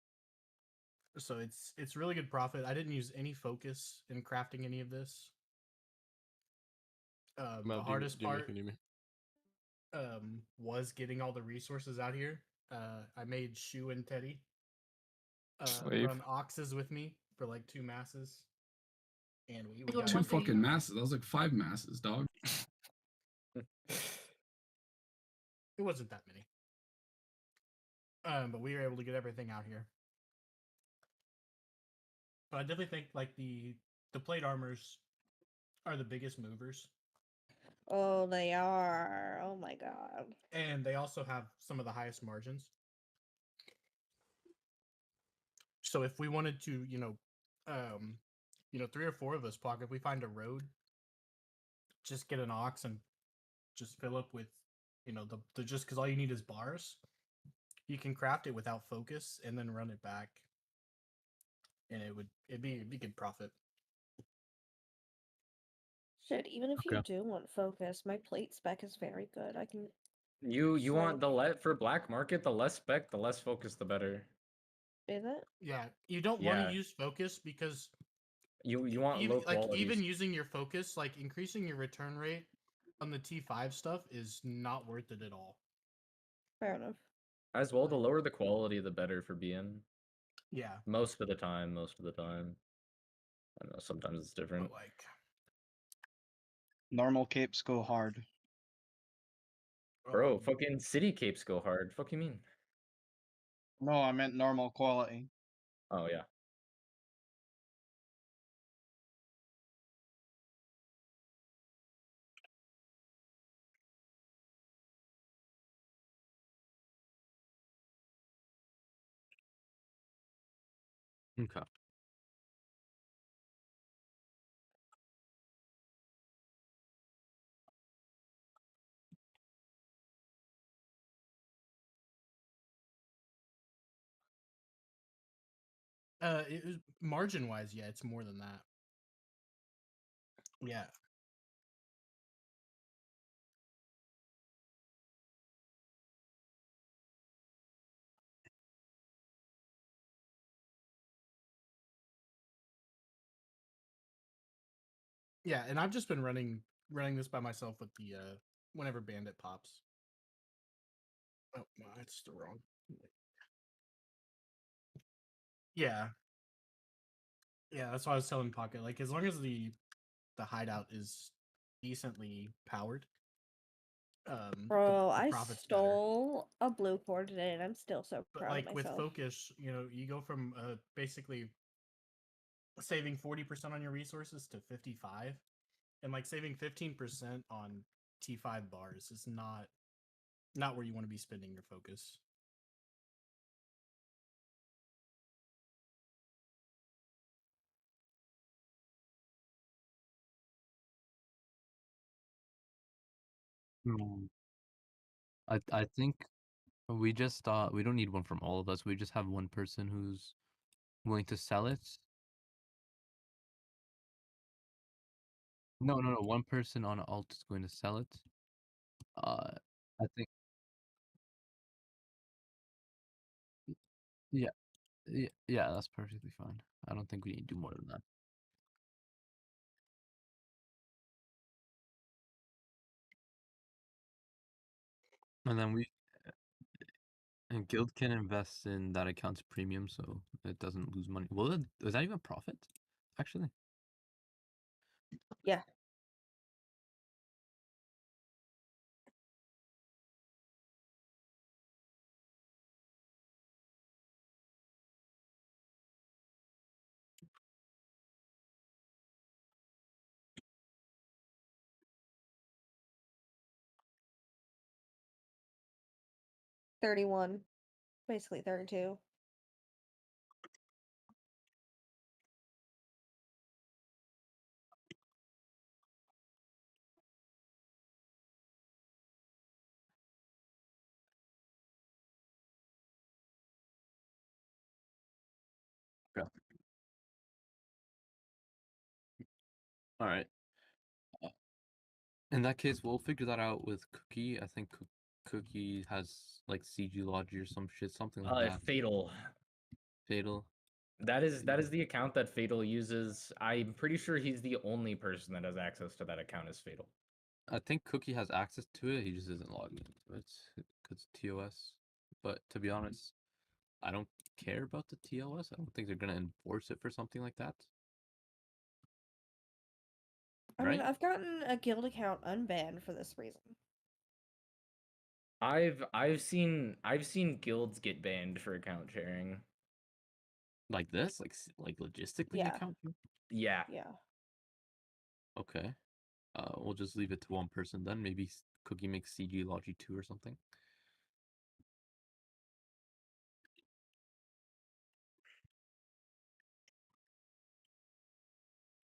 So it's really good profit. I didn't use any focus in crafting any of this. The hardest part was getting all the resources out here. I made Shu and Teddy run oxes with me for like 2 masses, and we got 2 fucking masses. That was like 5 masses, dog. It wasn't that many, but we were able to get everything out here. But I definitely think like the plate armors are the biggest movers. Oh, they are. Oh my god. And they also have some of the highest margins. So if we wanted to, 3 or 4 of us, Pocket, if we find a road, just get an ox and just fill up with, the just because all you need is bars. You can craft it without focus and then run it back, and it'd be good profit. Shit, even if you do want focus, my plate spec is very good. I can. You want the for black market, the less spec, the less focus, the better. Is it? Yeah, you don't want to use focus because you want even, low quality. Even using your focus, like increasing your return rate on the T5 stuff is not worth it at all. Fair enough. As well, the lower the quality, the better for BN. Yeah. Most of the time. I know sometimes it's different. But like normal capes go hard. Bro, fucking city capes go hard. Fuck you mean? No, I meant normal quality. Oh yeah. Okay. It was margin wise, yeah, it's more than that. Yeah. Yeah, and I've just been running this by myself with the whenever Bandit pops. Oh, no, it's the wrong. Yeah. Yeah, that's why I was telling Pocket. Like, as long as the hideout is decently powered, Bro, the I profit's stole a blue core today, and I'm still so but proud like of with myself. focus, you go from basically saving 40% on your resources to 55, and like saving 15% on T5 bars is not where you want to be spending your focus. I think we just we don't need one from all of us. We just have one person who's willing to sell it. No. One person on alt is going to sell it. I think. Yeah. Yeah, that's perfectly fine. I don't think we need to do more than that. And then and guild can invest in that account's premium, so it doesn't lose money. Well, is that even profit? Actually. Yeah. 31. Basically 32. Okay. All right. In that case, we'll figure that out with Cookie. I think Cookie has like CG Logi or some shit, something like that. Fatal. Fatal. That is the account that Fatal uses. I'm pretty sure he's the only person that has access to that account is Fatal. I think Cookie has access to it. He just isn't logged into it because TOS. But to be honest, I don't care about the TOS. I don't think they're gonna enforce it for something like that. I mean, Right? I've gotten a guild account unbanned for this reason. I've seen guilds get banned for account sharing. Like this? Like logistically Yeah. account? Yeah. Yeah. Okay. We'll just leave it to one person then. Maybe Cookie makes CG Logi 2 or something.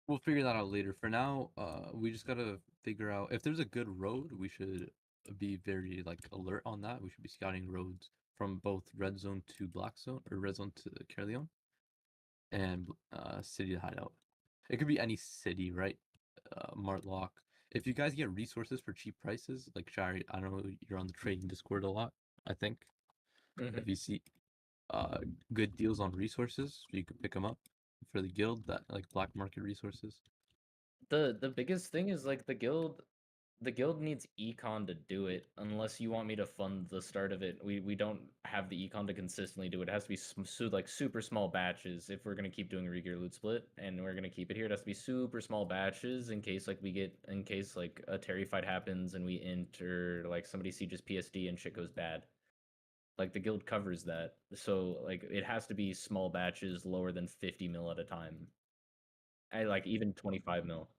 We'll figure that out later. For now, we just gotta figure out if there's a good road. We should be very like alert on that. We should be scouting roads from both red zone to black zone or red zone to Carleon and city to hideout. It could be any city, right? Martlock. If you guys get resources for cheap prices, like Shari, I don't know, you're on the trading Discord a lot. I think if you see good deals on resources, you can pick them up for the guild. That like black market resources. The biggest thing is like the guild needs econ to do it. Unless you want me to fund the start of it, we don't have the econ to consistently do it. It has to be like super small batches if we're gonna keep doing regear loot split, and we're gonna keep it here. It has to be super small batches in case like a Terry fight happens and we enter like somebody sieges PSD and shit goes bad. Like the guild covers that, so like it has to be small batches, lower than 50 mil at a time. I like even 25 mil.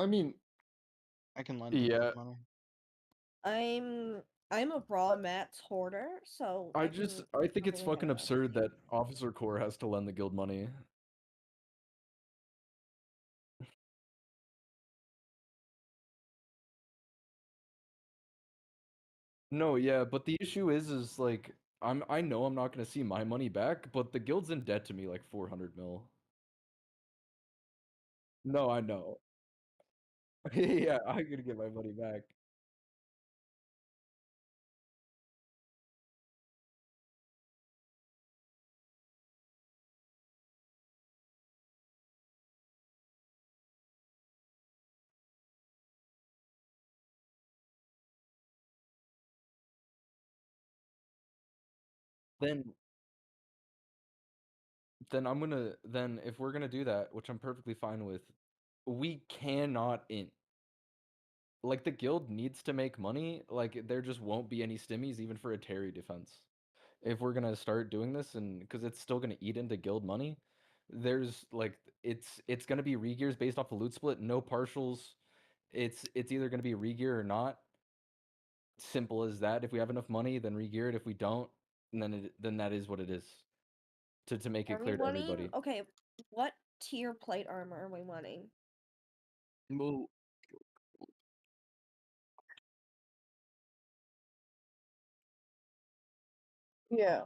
I mean, I can lend the yeah. guild money. I'm a raw mats hoarder, so I can think it's totally fucking hang out. absurd that Officer Corps has to lend the guild money. No, yeah, but the issue is like I know I'm not gonna see my money back, but the guild's in debt to me like 400 mil. No, I know. Yeah, I'm gonna get my money back. Then then if we're gonna do that, which I'm perfectly fine with, we cannot like the guild needs to make money. Like there just won't be any stimmies even for a Terry defense. If we're gonna start doing this, and because it's still gonna eat into guild money, there's like it's gonna be regears based off a loot split, no partials. It's either gonna be regear or not. Simple as that. If we have enough money, then regear it. If we don't, then that is what it is. To make Are it we clear to wanting? everybody. Okay, what tier plate armor are we wanting? Well, Yeah.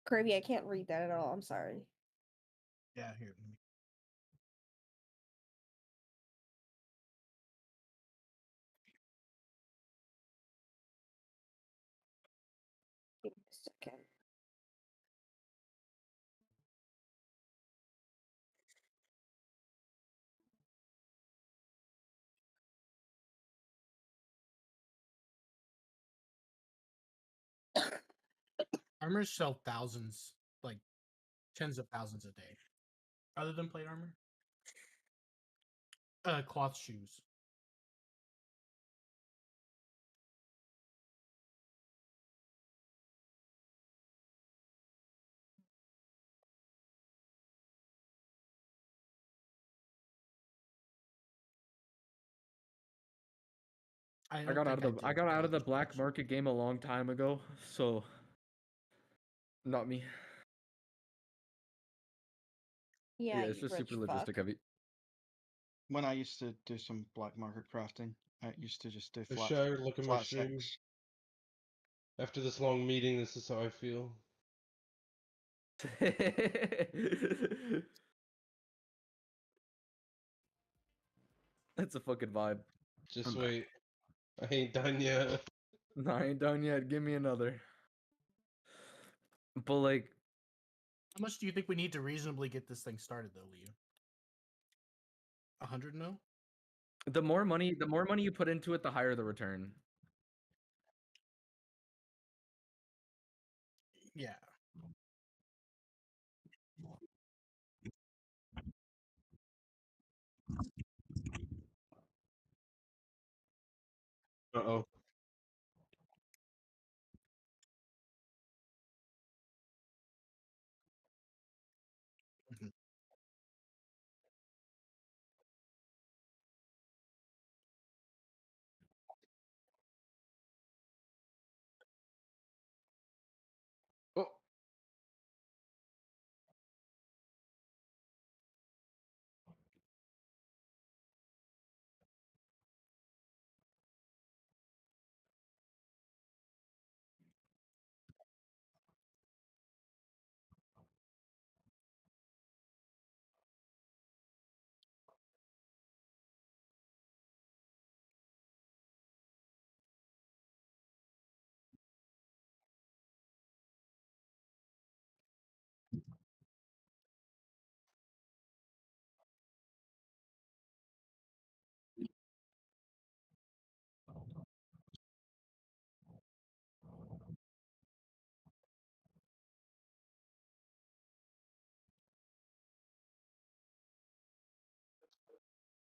Kirby, I can't read that at all. I'm sorry. Yeah, here. Let me Give me a second. Armors sell thousands, like tens of thousands a day. Other than plate armor, cloth shoes. I got out of the black market game a long time ago, so not me. Yeah, it's you just super rich logistic fuck. heavy. When I used to do some black market crafting, I used to just do For flat, sure, look at my flat stream. six. After this long meeting, this is how I feel. That's a fucking vibe. Just wait. I ain't done yet. No, I ain't done yet. Give me another. But like, How much do you think we need to reasonably get this thing started, though, Liu? 100 mil? the more money you put into it, the higher the return. Yeah. Uh-oh. Mhm. Oh.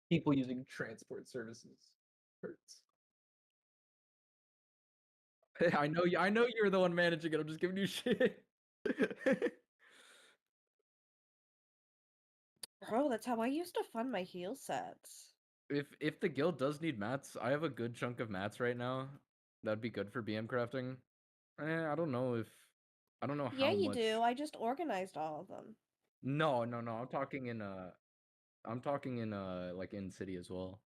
People using transport services hurts. I know you're the one managing it. I'm just giving you shit. Bro, that's how I used to fund my heal sets. If the guild does need mats, I have a good chunk of mats right now. That'd be good for BM crafting. I don't know Yeah, how you much. do. I just organized all of them. No. I'm talking in like in city as well.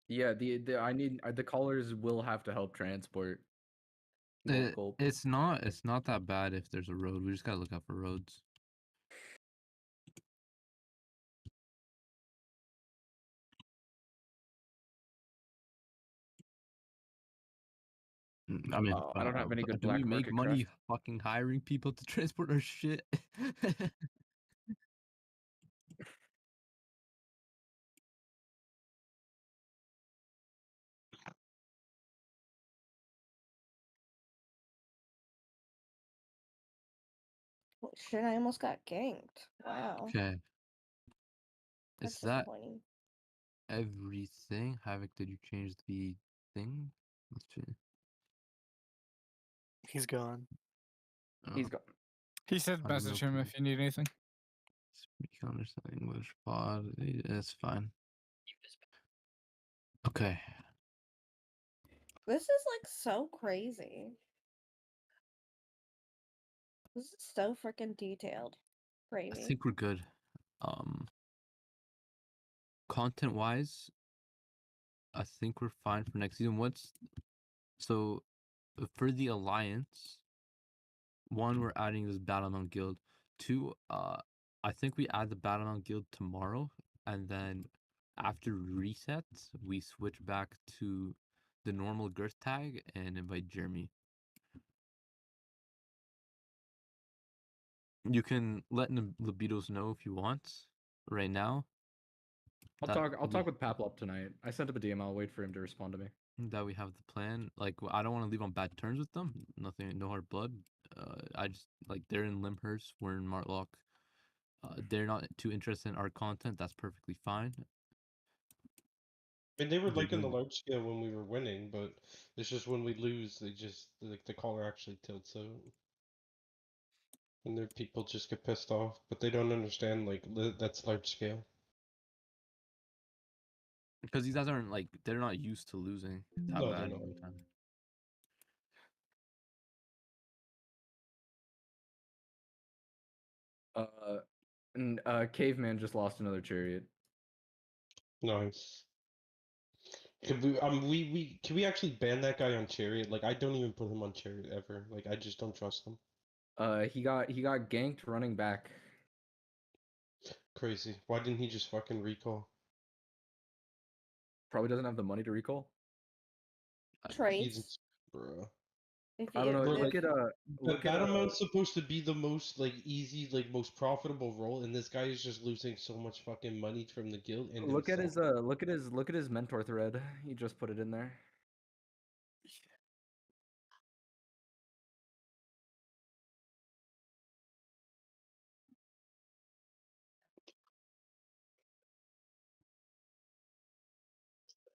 Yeah, the callers will have to help transport. Gulp. It's not that bad if there's a road. We just gotta look out for roads. I mean, I don't have any good do we black make market money craft. fucking hiring people to transport our shit? Oh, shit, I almost got ganked. Wow. Okay. That's Is that disappointing. everything? Havoc, did you change the thing? Let's see. He's gone. He's gone. He said I don't message know. him if you need anything. Speak understand English pod. It's fine. Okay. This is like so crazy. This is so freaking detailed. I Crazy. think we're good. Content wise, I think we're fine for next season. So for the alliance, One, we're adding this Battlemount Guild. Two, I think we add the Battlemount Guild tomorrow, and then after resets, we switch back to the normal girth tag and invite Jeremy. You can let Libidos know if you want right now. I'll talk with Paplop tonight. I sent him a DM. I'll wait for him to respond to me. That we have the plan. Like, I don't want to leave on bad terms with them. Nothing, no hard blood. I just like they're in Limhurst, we're in Martlock. They're not too interested in our content. That's perfectly fine. I mean, they were They're liking the doing- large scale when we were winning, but it's just when we lose, they just like the collar actually tilts out, and their people just get pissed off. But they don't understand like that's large scale. Because these guys aren't like they're not used to losing that No, bad they're not. all the time. And Caveman just lost another chariot. Nice. Could we can we actually ban that guy on chariot? Like I don't even put him on chariot ever. Like I just don't trust him. He got ganked running back. Crazy. Why didn't he just fucking recall? Probably doesn't have the money to recall. Traits. Bruh. I don't know. Bro, Look like, at but Battlemont's supposed to be the most like easy, like most profitable role, and this guy is just losing so much fucking money from the guild and look at himself. his look at his mentor thread. He just put it in there.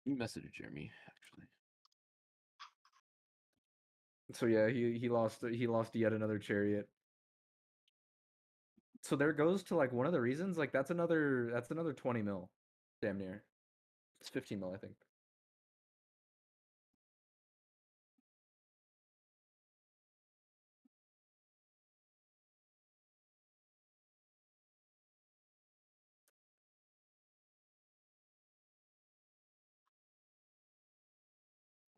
You message Jeremy actually. So yeah, he lost yet another chariot. So there goes to like one of the reasons. Like that's another 20 mil, damn near. It's 15 mil, I think.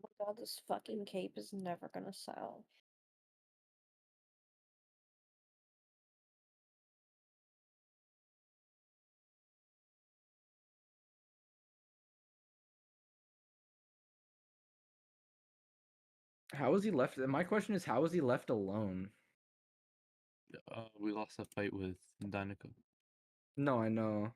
Oh my god, this fucking cape is never gonna sell. How was he left? My question is, how was he left alone? We lost a fight with Danica. No, I know.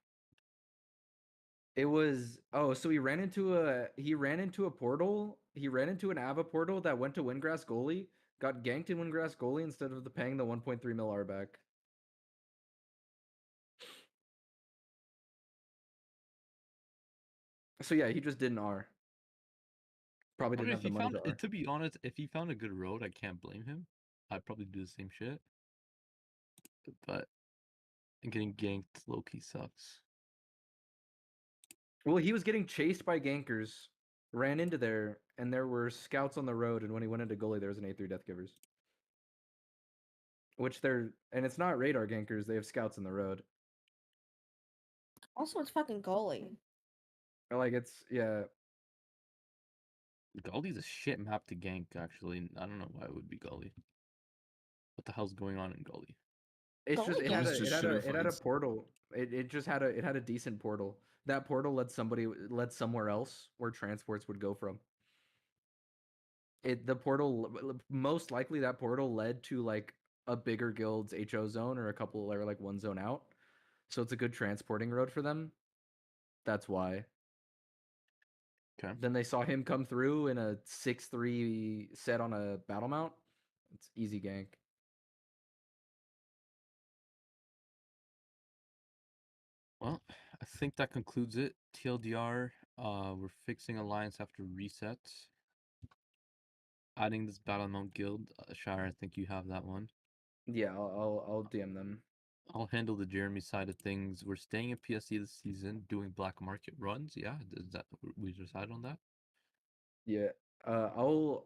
It was so he ran into a portal. He ran into an Ava portal that went to Windgrass goalie, got ganked in Windgrass goalie instead of paying the 1.3 mil R back. So yeah, he just didn't R. Probably didn't I mean, have the money to R. to be honest, if he found a good road, I can't blame him. I'd probably do the same shit. But getting ganked low-key sucks. Well, he was getting chased by gankers, ran into there, and there were scouts on the road. And when he went into goalie, there was an A3 Death Givers. And it's not radar gankers, they have scouts in the road. Also, it's fucking goalie. Like yeah. Gully's a shit map to gank, actually. I don't know why it would be Gully. What the hell's going on in Gully? It's just it had a portal. It just had a decent portal. That portal led somewhere else where transports would go from. The portal most likely that portal led to like a bigger guild's HO zone or a couple or like one zone out. So it's a good transporting road for them. That's why. Okay. Then they saw him come through in a 6-3 set on a battle mount. It's easy gank. Well, I think that concludes it. TLDR, we're fixing alliance after resets. Adding this Battlemount guild. Shire, I think you have that one. Yeah, I'll DM them. I'll handle the Jeremy side of things. We're staying in PSC this season, doing black market runs. Yeah, is that we decide on that? Yeah. I'll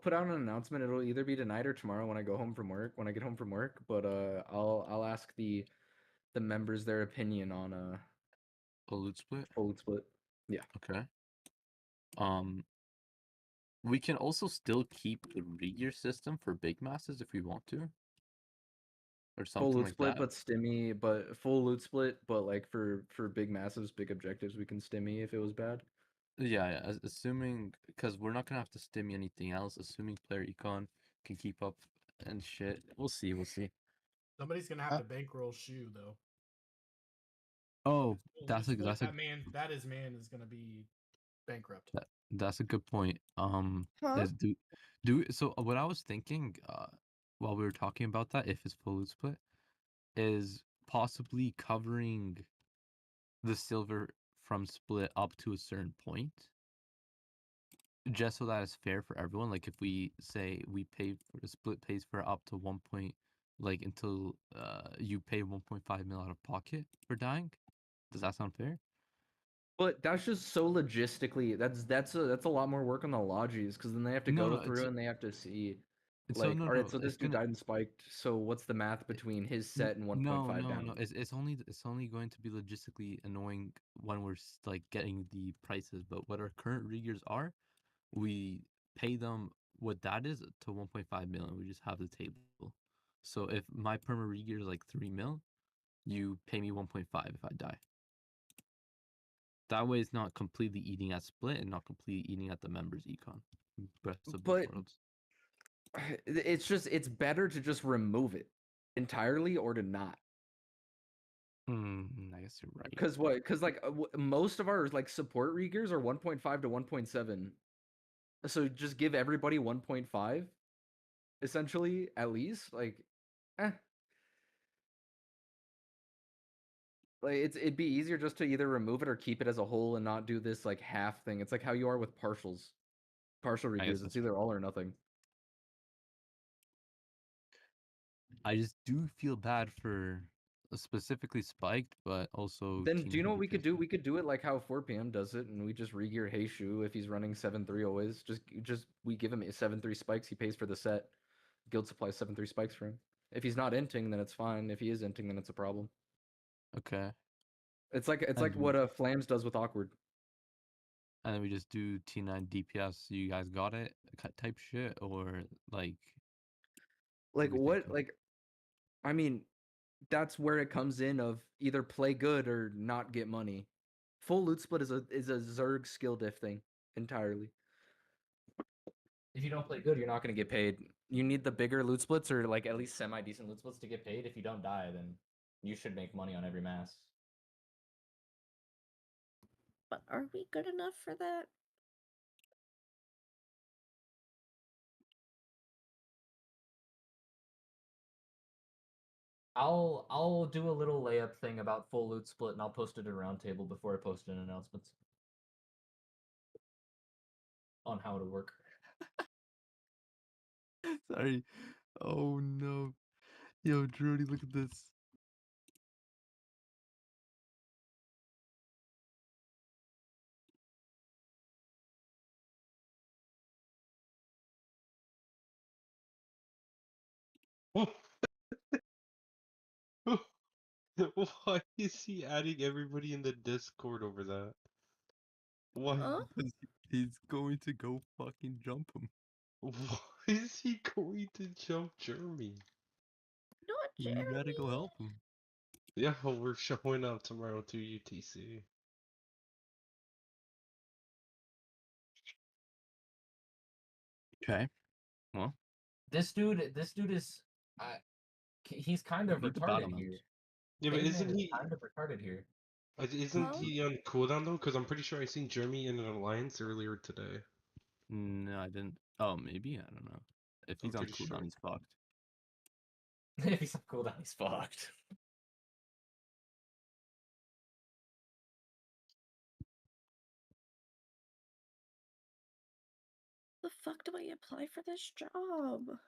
put out an announcement. It'll either be tonight or tomorrow when I go home from work. When I get home from work, but I'll ask the members their opinion on a loot split. Full loot split. Yeah. Okay. We can also still keep the regear system for big masses if we want to. Or Full something loot like split, that. but stimmy, but full loot split, but like for big masses, big objectives, we can stimmy if it was bad. Yeah, assuming, because we're not gonna have to stimmy anything else, assuming player econ can keep up and shit. We'll see, we'll see. Somebody's gonna have to bankroll Shu though. Oh, Full that's loot a split, that man is gonna be bankrupt. that's a good point. Huh? So what I was thinking, while we were talking about that, if it's full loot split, is possibly covering the silver from split up to a certain point, just so that it's fair for everyone. Like if we say we pay for the split pays for up to 1 point, like until you pay 1.5 mil out of pocket for dying. Does that sound fair? But that's just so logistically. That's a lot more work on the logies because then they have to No, go no, through and they have to see. so Like, no, all right, no, so this it's dude gonna died and spiked. So what's the math between his set and 1.5 down? no. It's only going to be logistically annoying when we're like getting the prices. But what our current riggers are, we pay them what that is to 1.5 million. We just have the table. So if my perma rigger is like 3 mil, you pay me 1.5 if I die. That way it's not completely eating at split and not completely eating at the members econ. Rest of both But worlds. it's better to just remove it entirely or to not. I guess you're right. Because what? Because like most of our like support riggers are 1.5 to 1.7. So just give everybody 1.5, essentially, at least. Like, eh. Like it'd be easier just to either remove it or keep it as a whole and not do this like half thing. It's like how you are with partials. Partial I guess riggers. that's It's either all or nothing. I just do feel bad for specifically spiked, but also Then do you T9 know what we could DPS. do? We could do it like how 4 p.m. does it, and we just regear Heishu if he's running 7-3 always. Just we give him 7-3 spikes, he pays for the set. Guild supplies 7-3 spikes for him. If he's not inting, then it's fine. If he is inting, then it's a problem. Okay. It's like And what Flams does with Awkward. And then we just do T9 DPS. You guys got it? Type shit, or like Like we what? thinking? Like, I mean, that's where it comes in of either play good or not get money. Full loot split is a Zerg skill diff thing entirely. If you don't play good, you're not going to get paid. You need the bigger loot splits or like at least semi decent loot splits to get paid. If you don't die, then you should make money on every mass. But are we good enough for that? I'll do a little layup thing about full loot split and I'll post it in roundtable before I post in announcements on how to work. Sorry. Oh no. Yo, Drudy, look at this. Why is he adding everybody in the Discord over that? Why? Because he's going to go fucking jump him. Why is he going to jump Jeremy? Not You gotta go Jeremy. help him. Yeah, we're showing up tomorrow to UTC. Okay. Well, This dude is he's kind of we need the battle retarded here. mounts. Yeah, but Caveman isn't is he? kind of retarded here. Isn't Huh? he on cooldown though? Because I'm pretty sure I seen Jeremy in an alliance earlier today. No, I didn't. Oh, maybe? I don't know. If I'm he's on pretty cooldown, sure. he's fucked. If he's on cooldown, he's fucked. The fuck do I apply for this job?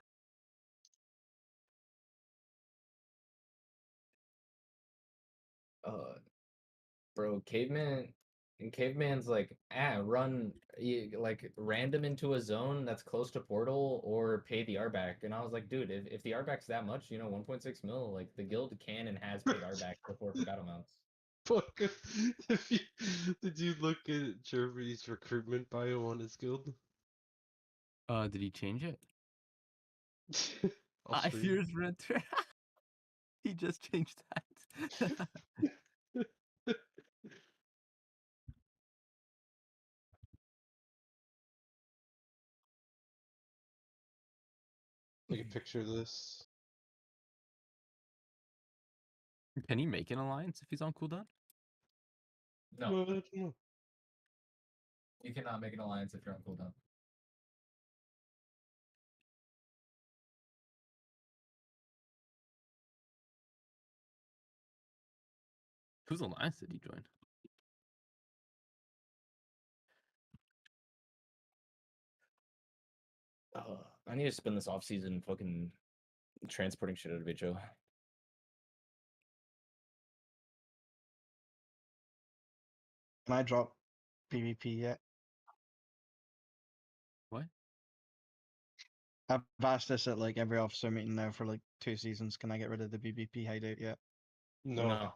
Bro, caveman's like, run like random into a zone that's close to portal or pay the RBAC. And I was like, dude, if the RBAC's that much, 1.6 mil, like the guild can and has paid RBAC before for battle mounts. Fuck. Did you look at Jeremy's recruitment bio on his guild? Did he change it? I'll I stream. fears renter. He just changed that. Take a picture of this. Can he make an alliance if he's on cooldown? No, I don't know. you cannot make an alliance if you're on cooldown. Whose alliance did he join? I need to spend this off season fucking transporting shit out of HO. Can I drop PvP yet? What? I've asked this at like every officer meeting now for like 2 seasons. Can I get rid of the PvP hideout yet? No.